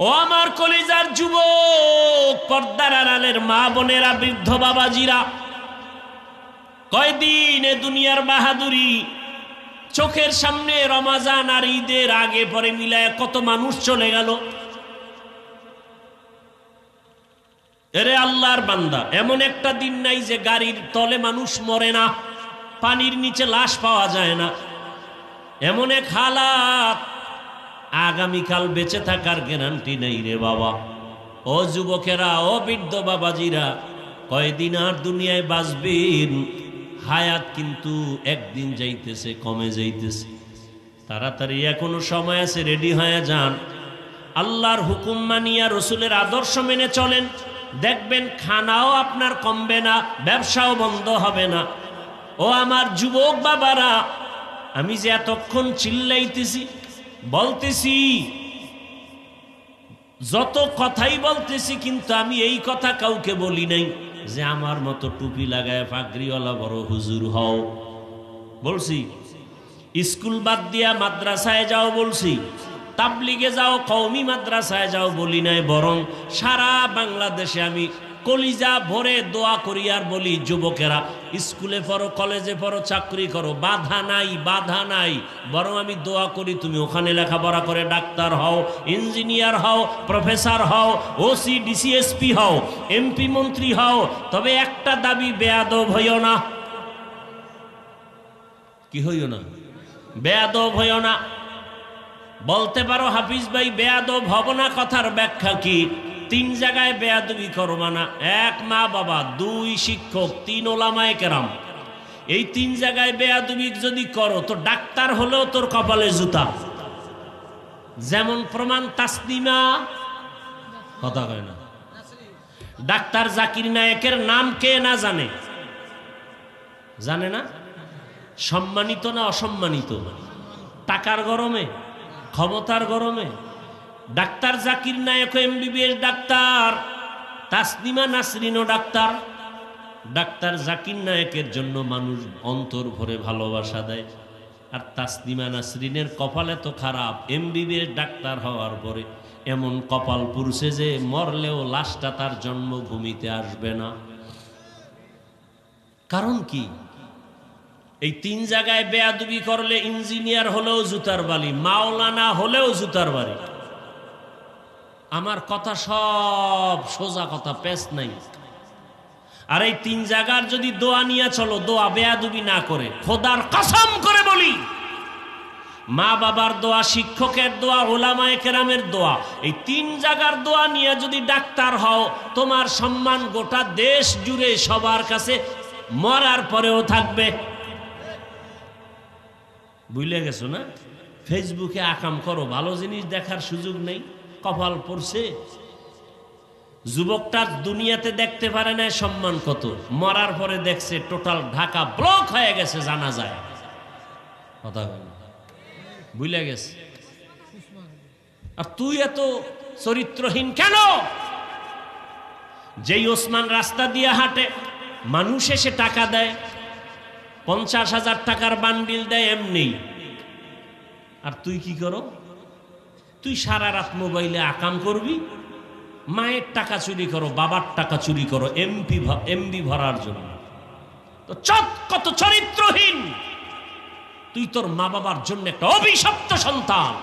ও আমার কলিজার যুবক, পর্দার আড়ালের মা বোনেরা, বৃদ্ধ বাবাজিরা, কয়দিন এ দুনিয়ার বাহাদুরি চোখের সামনে রমজান আর ঈদের আগে পরে মিলায় কত মানুষ চলে গেল। এরে আল্লাহর বান্দা, এমন একটা দিন নাই যে গাড়ির তলে মানুষ মরে না, পানির নিচে লাশ পাওয়া যায় না। এমন এক হালাত, আগামীকাল বেঁচে থাকার গ্যারান্টি নেই রে বাবা। ও যুবকেরা, ও বৃদ্ধ বাবাজিরা, কয়দিন আর দুনিয়ায় বাঁচবেন? হায়াত কিন্তু একদিন যাইতেছে, কমে যাইতেছে। তাড়াতাড়ি এখনো সময় আছে, রেডি হয়ে যান। আল্লাহর হুকুম মানিয়া রসুলের আদর্শ মেনে চলেন, দেখবেন খানাও আপনার কমবে না, ব্যবসাও বন্ধ হবে না। ও আমার যুবক বাবারা, আমি যে এতক্ষণ চিল্লাইতেছি, বলতেছি, যত কথাই বলতেছি, কিন্তু আমি এই কথা কাউকে বলি নাই যে আমার মতো টুপি লাগায় পাগড়িওয়ালা বড় হুজুর হও। বলছি স্কুল বাদ দিয়া মাদ্রাসায় যাও, বলছি তাবলিগে যাও, কওমি মাদ্রাসায় যাও বলি নাই, বরং সারা বাংলাদেশে আমি কলিজা ভরে দোয়া করি আর বলি, যুবকেরা স্কুলে পড়ো, কলেজে পড়ো, চাকরি করো, বাধা নাই, বরং আমি দোয়া করি তুমি ওখানে লেখাপড়া করে ডাক্তার হও, ইঞ্জিনিয়ার হও, প্রফেসর হও, ওসি ডিসিএসপি হও, এমপি মন্ত্রী হও, তবে একটা দাবি, বেয়াদব হইও না। কি হইও না? বেয়াদব হইও না। বলতে পারো হাফিজ ভাই বেয়াদব হব না, কথার ব্যাখ্যা কি? 3 জায়গায় বেয়াদবি করবা না। 1 মা বাবা, 2 শিক্ষক, 3 ওলামায়ে কেরাম। এই 3 জায়গায় বেয়াদবি যদি করো তো ডাক্তার হলেও তোর কপালে জুতা। যেমন প্রমাণ তাসলিমা, কথা কয় না, ডাক্তার জাকির নায়েকের নাম কে না জানে? জানে না? সম্মানিত না অসম্মানিত? টাকার গরমে, ক্ষমতার গরমে? Doctor Zakir Naik MBBS doctor, Taslima নাসরিনও ডাক্তার। ডাক্তার জাকির নায়েকের জন্য মানুষ অন্তর ভরে ভালোবাসা দেয়, আর তাসলিমা নাসরিনের কপালে তো খারাপ, এমবিবিএস ডাক্তার হওয়ার পরে এমন কপাল পুরুষে যে মরলেও লাশটা তার জন্মভূমিতে আসবে না। কারণ কি? এই 3 জায়গায় বেয়াদবি করলে ইঞ্জিনিয়ার হলেও জুতার বালি, মাওলানা হলেও জুতার বাড়ি। আমার কথা সব সোজা কথা, পেশ নাই। আর এই 3 জায়গার যদি দোয়া নিয়ে চলো, দোয়া বেয়াদবি না করে, খোদার কসম করে বলি, মা বাবার দোয়া, শিক্ষকের দোয়া, ওলামায়ে কেরামের দোয়া, এই 3 জায়গার দোয়া নিয়ে যদি ডাক্তার হও, তোমার সম্মান গোটা দেশ জুড়ে সবার কাছে মরার পরেও থাকবে। বুঝলে গেছো না? ফেসবুকে আকাম করো, ভালো জিনিস দেখার সুযোগ নেই, কপাল পড়ছে। যুবকটা দুনিয়াতে দেখতে পারে না সম্মান কত, মরার পরে দেখছে টোটাল ঢাকা ব্লক হয়ে গেছে, জানা যায় কথা বুঝলে গেছে। আর তুই এত চরিত্রহীন কেন? যেই ওসমান রাস্তা দিয়ে হাঁটে, মানুষ এসে টাকা দেয়, 50,000 টাকার বান্ডিল দেয় এমনি, আর তুই কি করো? তুই সারা রাত মোবাইলে আকাম করবি, মায়ের টাকা চুরি করো, বাবার টাকা চুরি করো এমবি ভরার জন্য। তো কত চরিত্রহীন তুই, তোর মা বাবার জন্য একটা অভিশপ্ত সন্তান।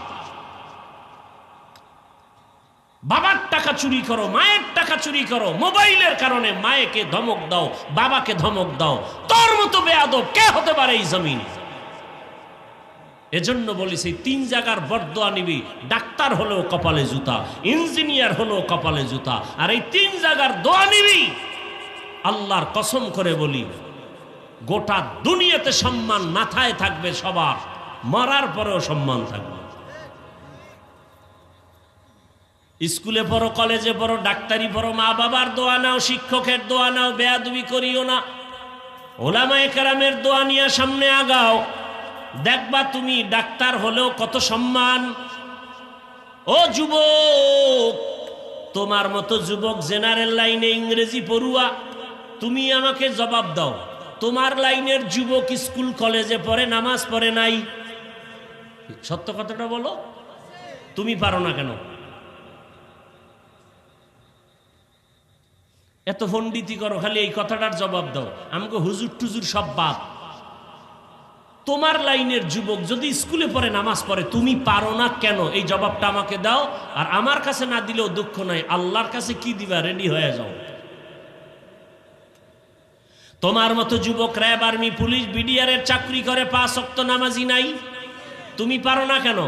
বাবার টাকা চুরি করো, মায়ের টাকা চুরি করো, মোবাইলের কারণে মায়েকে ধমক দাও, বাবাকে ধমক দাও। তোর মতো বেয়াদব কে হতে পারে এই জমিন? এজন্য বলি, সেই 3 জায়গার বরদোয়া নিবি। ডাক্তার হলেও কপালে জুতা, ইঞ্জিনিয়ার হলেও কপালে জুতা, আর এই 3 জায়গার দোয়া নিবি। আল্লাহর কসম করে বলি, গোটা দুনিয়াতে সম্মান মাথায় থাকবে সবার, মরার পরেও সম্মান থাকবে। স্কুলে পড়ো, কলেজে পড়ো, ডাক্তারি পড়ো, মা বাবার দোয়া নাও, শিক্ষকের দোয়া নাও, বেয়াদবি করিও না। ওলামায়ে কেরামের দোয়া নিয়ে সামনে আগাও, দেখবা তুমি ডাক্তার হলেও কত সম্মান। ও যুবক, তোমার মতো যুবক জেনারেল লাইনে ইংরেজি পড়ুয়া, তুমি আমাকে জবাব দাও, তোমার লাইনের যুবক স্কুল কলেজে পড়ে, নামাজ পড়ে নাই? সত্য কথাটা বলো, তুমি পারো না কেন? এত পণ্ডিতি করো, খালি এই কথাটার জবাব দাও। আমাকে হুজুর টুজুর সব বাদ। তোমার লাইনের যুবক যদি স্কুলে পড়ে, নামাজ পড়ে, তুমি পারো না কেন? এই জবাবটা আমাকে দাও। আর আমার কাছে না দিলেও দুঃখ নাই, আল্লাহর কাছে কি দিবা, রেডি হয়ে যাও। তোমার মতো যুবক র্যাব, আর্মি, পুলিশ, বিডিআরের চাকরি করে, 5 ওয়াক্ত নামাজি নাই, তুমি পারো না কেন?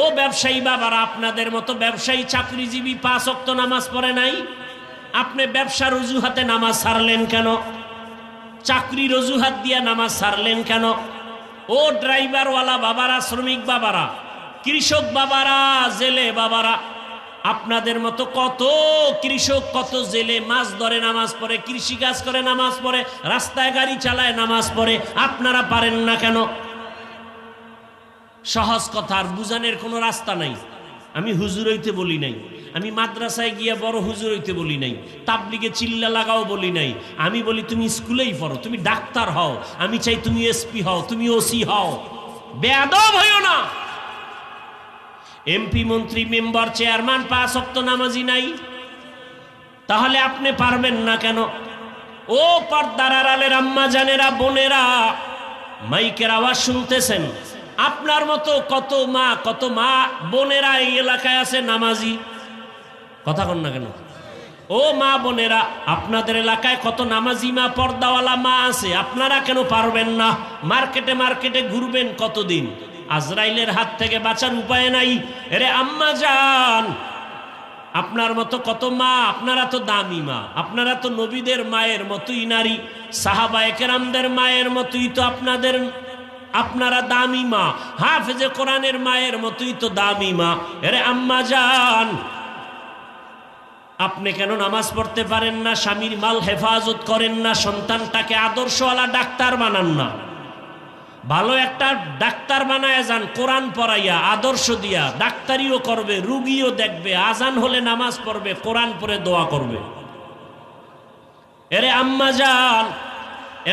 ও ব্যবসায়ী বাবারা, আপনাদের মতো ব্যবসায়ী চাকরিজীবী 5 ওয়াক্ত নামাজ পড়ে নাই, আপনি ব্যবসার অজুহাতে নামাজ ছাড়লেন কেন? চাকরির অজুহাত দিয়ে নামাজ ছাড়লেন কেন? ও ড্রাইভারওয়ালা বাবারা, শ্রমিক বাবারা, কৃষক বাবারা, জেলে বাবারা, আপনাদের মতো কত কৃষক, কত জেলে মাছ ধরে নামাজ পড়ে, কৃষিকাজ করে নামাজ পড়ে, রাস্তায় গাড়ি চালায় নামাজ পড়ে, আপনারা পারেন না কেন? সহজ কথা, আর বুঝানোর কোনো রাস্তা নাই। আমি হুজুর হইতে বলি নাই, আমি মাদ্রাসায় গিয়া বড় হুজুর হইতে বলি নাই, তাবলিগে চিল্লা লাগাও বলি নাই। আমি বলি তুমি স্কুলেই পড়ো, তুমি ডাক্তার হও, আমি চাই তুমি এসপি হও, তুমি ওসি হও। বেয়াদব হইও না। এমপি, মন্ত্রী, মেম্বার, চেয়ারম্যান 5 ওয়াক্ত নামাজি নাই, তাহলে আপনি পারবেন না কেন? ও পর্দার আড়ালের আম্মা জানেরা, বোনেরা, মাইকের আওয়াজ শুনতেছেন, আপনার মতো কত মা বোনেরা এই এলাকায় আছে নামাজি, কথা কন না কেন? ও মা বোনেরা, আপনাদের এলাকায় কত নামাজি মা, পর্দাওয়ালা মা আছে, আপনারা কেন পারবেন না? মার্কেটে মার্কেটে ঘুরবেন কতদিন, আজরাইলের হাত থেকে বাঁচার উপায় নাই। এরে আম্মা জান, আপনার মতো কত মা, আপনারা তো দামি মা, আপনারা তো নবীদের মায়ের মতোই নারী, সাহাবায়ে কেরামদের মায়ের মতোই তো আপনারা দামি মা, হাফেজে কোরআনের মায়ের মতোই তো দামি মা। এরে আম্মা জান, আপনি কেন নামাজ পড়তে পারেন না? স্বামীর মাল হেফাজত করেন না? সন্তানটাকে আদর্শওয়ালা ডাক্তার বানান না? ভালো একটা ডাক্তার বানায় যান, কোরআন পড়াইয়া, আদর্শ দিয়া, ডাক্তারিও করবে, রুগীও দেখবে, আজান হলে নামাজ পড়বে, কোরআন পড়ে দোয়া করবে। এরে আম্মা জান,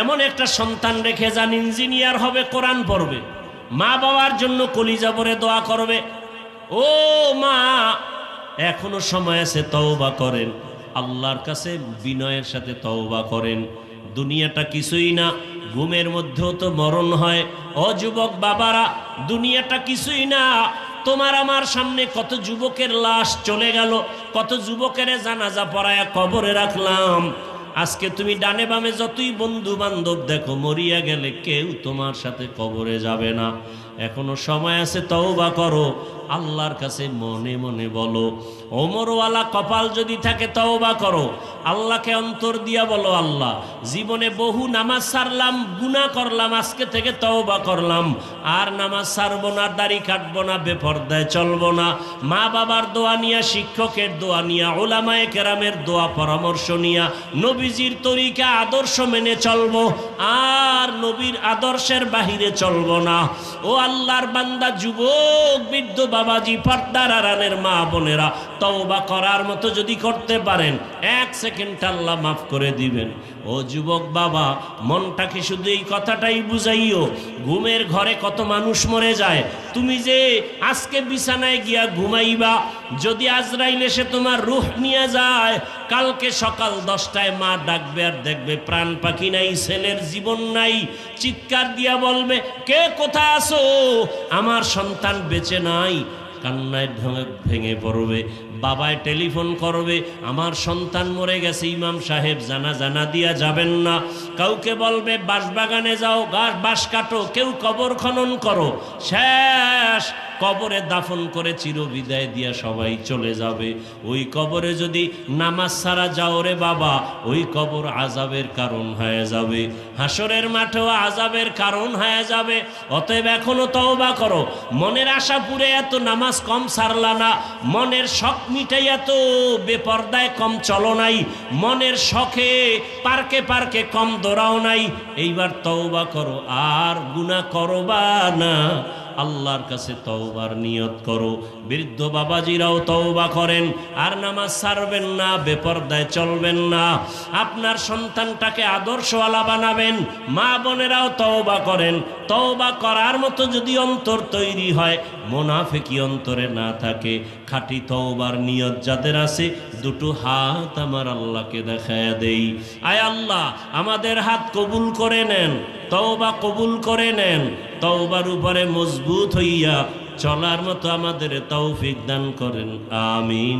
এমন একটা সন্তান রেখে যান, ইঞ্জিনিয়ার হবে, কোরআন পড়বে, মা বাবার জন্য কলিজা ভরে দোয়া করবে। ও মা, এখনো সময় আছে, তওবা করেন, আল্লাহর কাছে বিনয়ের সাথে তওবা করেন। দুনিয়াটা কিছুই না, ঘুমের মধ্যেও তো মরণ হয়। ও যুবক বাবারা, দুনিয়াটা কিছুই না। তোমার আমার সামনে কত যুবকের লাশ চলে গেল, কত যুবকের জানাজা পড়ায়া কবরে রাখলাম। আজকে তুমি ডানে বামে যতই বন্ধু বান্ধব দেখো, মরিয়া গেলে কেউ তোমার সাথে কবরে যাবে না। এখনো সময় আছে, তওবা করো, আল্লাহর কাছে মনে মনে বলো। ওমরওয়ালা কপাল যদি থাকে তওবা করো, আল্লাহকে অন্তর দিয়া বলো, আল্লাহ জীবনে বহু নামাজ ছাড়লাম, গুনাহ করলাম, আজকে থেকে তওবা করলাম, আর নামাজ ছাড়বো না, দাড়ি কাটবো না, বেপরদায় চলবো না, মা বাবার দোয়া নিয়া, শিক্ষকের দোয়া নিয়া, উলামায়ে কেরামের দোয়া পরামর্শ নিয়া নবীজির তরিকা আদর্শ মেনে চলবো, আর নবীর আদর্শের বাহিরে চলবো না। ও আল্লাহর বান্দা, যুবক, বৃদ্ধ, বাবাজি, পর্দার আড়ালের মা বোনেরা, তওবা করার মতো যদি করতে পারেন, 1 সেকেন্ড আল্লাহ মাফ করে দিবেন। ও যুবক বাবা, মনটাকে শুধু এই কথাটাই বুঝাইও, ঘুমের ঘরে কত মানুষ মরে যায়। তুমি যে আজকে বিছানায় গিয়া ঘুমাইবা, যদি আজরাইল এসে তোমার রূহ নিয়ে যায়, কালকে সকাল 10টায় মা ডাকবে, আর দেখবে প্রাণ পাখি নাই, ছেলের জীবন নাই। চিৎকার দিয়া বলবে, কে কোথায় আছো? আমার সন্তান বেঁচে নাই। কান্নায় ভেঙে পড়বে। বাবায় টেলিফোন করবে, আমার সন্তান মরে গেছে, ইমাম সাহেব জানা দিয়া যাবেন না। কাউকে বলবে বাঁশবাগানে যাও, বাঁশ কাটো, কেউ কবর খনন করো। শেষ কবরে দাফন করে চিরবিদায় দিয়া সবাই চলে যাবে। ওই কবরে যদি নামাজ ছাড়া যাও রে বাবা, ওই কবর আযাবের কারণ হয়ে যাবে, হাসরের মাঠেও আযাবের কারণ হয়ে যাবে। অতএব এখনো তওবা করো। মনের আশা পুরে এত নামাজ কম ছাড়লা না, মনের শখ মিটাই এত বেপরদায় কম চলো নাই, মনের শখে পার্কে পার্কে কম দৌড়াও নাই। এইবার তওবা করো, আর গুনাহ করবা না। আল্লাহর কাছে তওবার নিয়ত করো। বৃদ্ধ বাবাজিরাও তওবা করেন, আর নামাজ ছাড়বেন না, বেপরদায় চলবেন না। আপনার সন্তানটাকে আদর্শওয়ালা বানাবেন। মা বোনেরাও তওবা করেন। তওবা করার মতো যদি অন্তর তৈরি হয়, মুনাফিকি অন্তরে না থাকে, খাঁটি তওবার নিয়ত যাদের আছে, দুটো হাত আমার আল্লাহকে দেখায়া দেই। আয় আল্লাহ, আমাদের হাত কবুল করে নেন, তওবা কবুল করে নেন। তওবার উপরে মজবুত হইয়া চলার মতো আমাদের তৌফিক দান করেন, আমিন।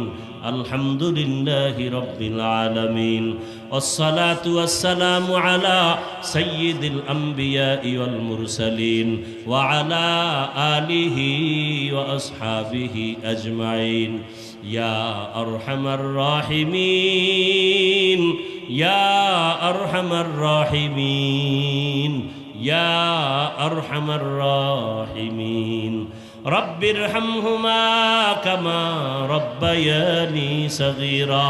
আলহামদুলিল্লাহি রাব্বিল আলামিন, ওয়াসসালাতু ওয়াসসালামু আলা সাইয়্যিদিল আমবিয়াই ওয়াল মুরসালিন ওয়া আলা আলিহি ওয়া আসহাবিহি আজমাইন। ইয়া আরহামার রাহিমিন, ইয়া আরহামার রাহিমিন, ইয়া আরহামার রাহিমিন। রব্বিরহামহুমা কামা রব্বায়ানি সগীরা।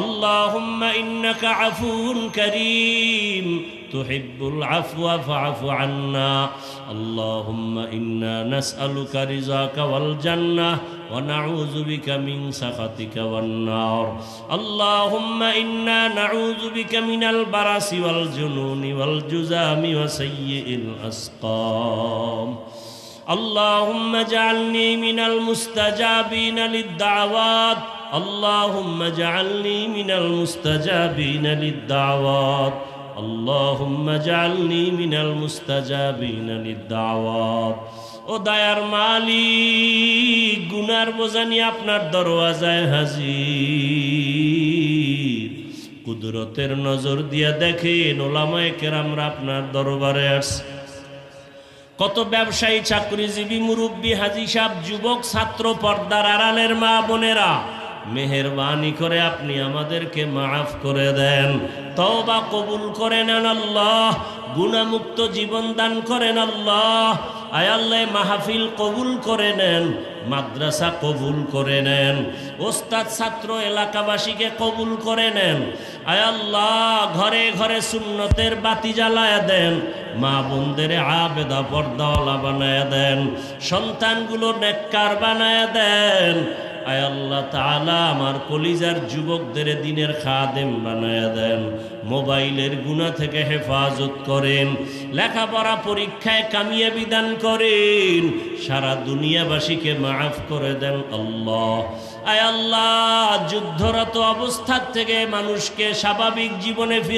আল্লাহুম্মা ইন্নাকা আফুউন কারীম তুহিব্বুল আফওয়া ফা'ফু আন্না। আল্লাহুম্মা ইন্না নাসআলুকা রিযাকা ওয়াল জান্নাহ ওয়া নাউযু বিকা মিন সাখাতিকা ওয়ান নার। আল্লাহুম্মা ইন্না নাউযু বিকা মিনাল বারাসি ওয়াল জুনুনি ওয়াল জুযামি ওয়া সাইয়্যিল আসকাম। اللهم اجعلني من المستجابين للدعوات، اللهم اجعلني من المستجابين للدعوات، اللهم اجعلني من المستجابين للدعوات। ও দয়ার মালিক, গুনার বোঝা নিয়ে আপনার দরওয়াজায় হাজির। কুদরতের নজর দিয়া দেখেন, ওলামায়ে কেরামরা আপনার দরবারে আসছে। কত ব্যবসায়ী, চাকরিজীবী, মুরব্বী, হাজী সাহেব, যুবক, ছাত্র, পর্দার আড়ালের মা বোনেরা, মেহেরবানি করে আপনি আমাদেরকে মাফ করে দেন, তওবা কবুল করে নেন আল্লাহ, গুনাহমুক্ত জীবন দান করেন আল্লাহ। আয় আল্লাহ, মাহফিল কবুল করে নেন, মাদ্রাসা কবুল করে নেন, ওস্তাদ, ছাত্র, এলাকাবাসীকে কবুল করে নেন। আয় আল্লাহ, ঘরে ঘরে সুন্নতের বাতি জ্বালায়া দেন, মা বোনদের আবেদা পর্দাওয়ালা বানায়া দেন, সন্তানগুলো নেককার বানায়া দেন। আয় আল্লাহ তাআলা, আমার কলিজার যুবকদের দ্বীনের খাদেম বানায়া দেন, মোবাইলের গুনাহ থেকে হেফাজত করেন, লেখাপড়া পরীক্ষায় কামিয়াবি দান করেন, সারা দুনিয়াবাসীকে মাফ করে দেন আল্লাহ। আয় আল্লাহ, যুদ্ধরত অবস্থা থেকে মানুষকে স্বাভাবিক জীবনে ফিরে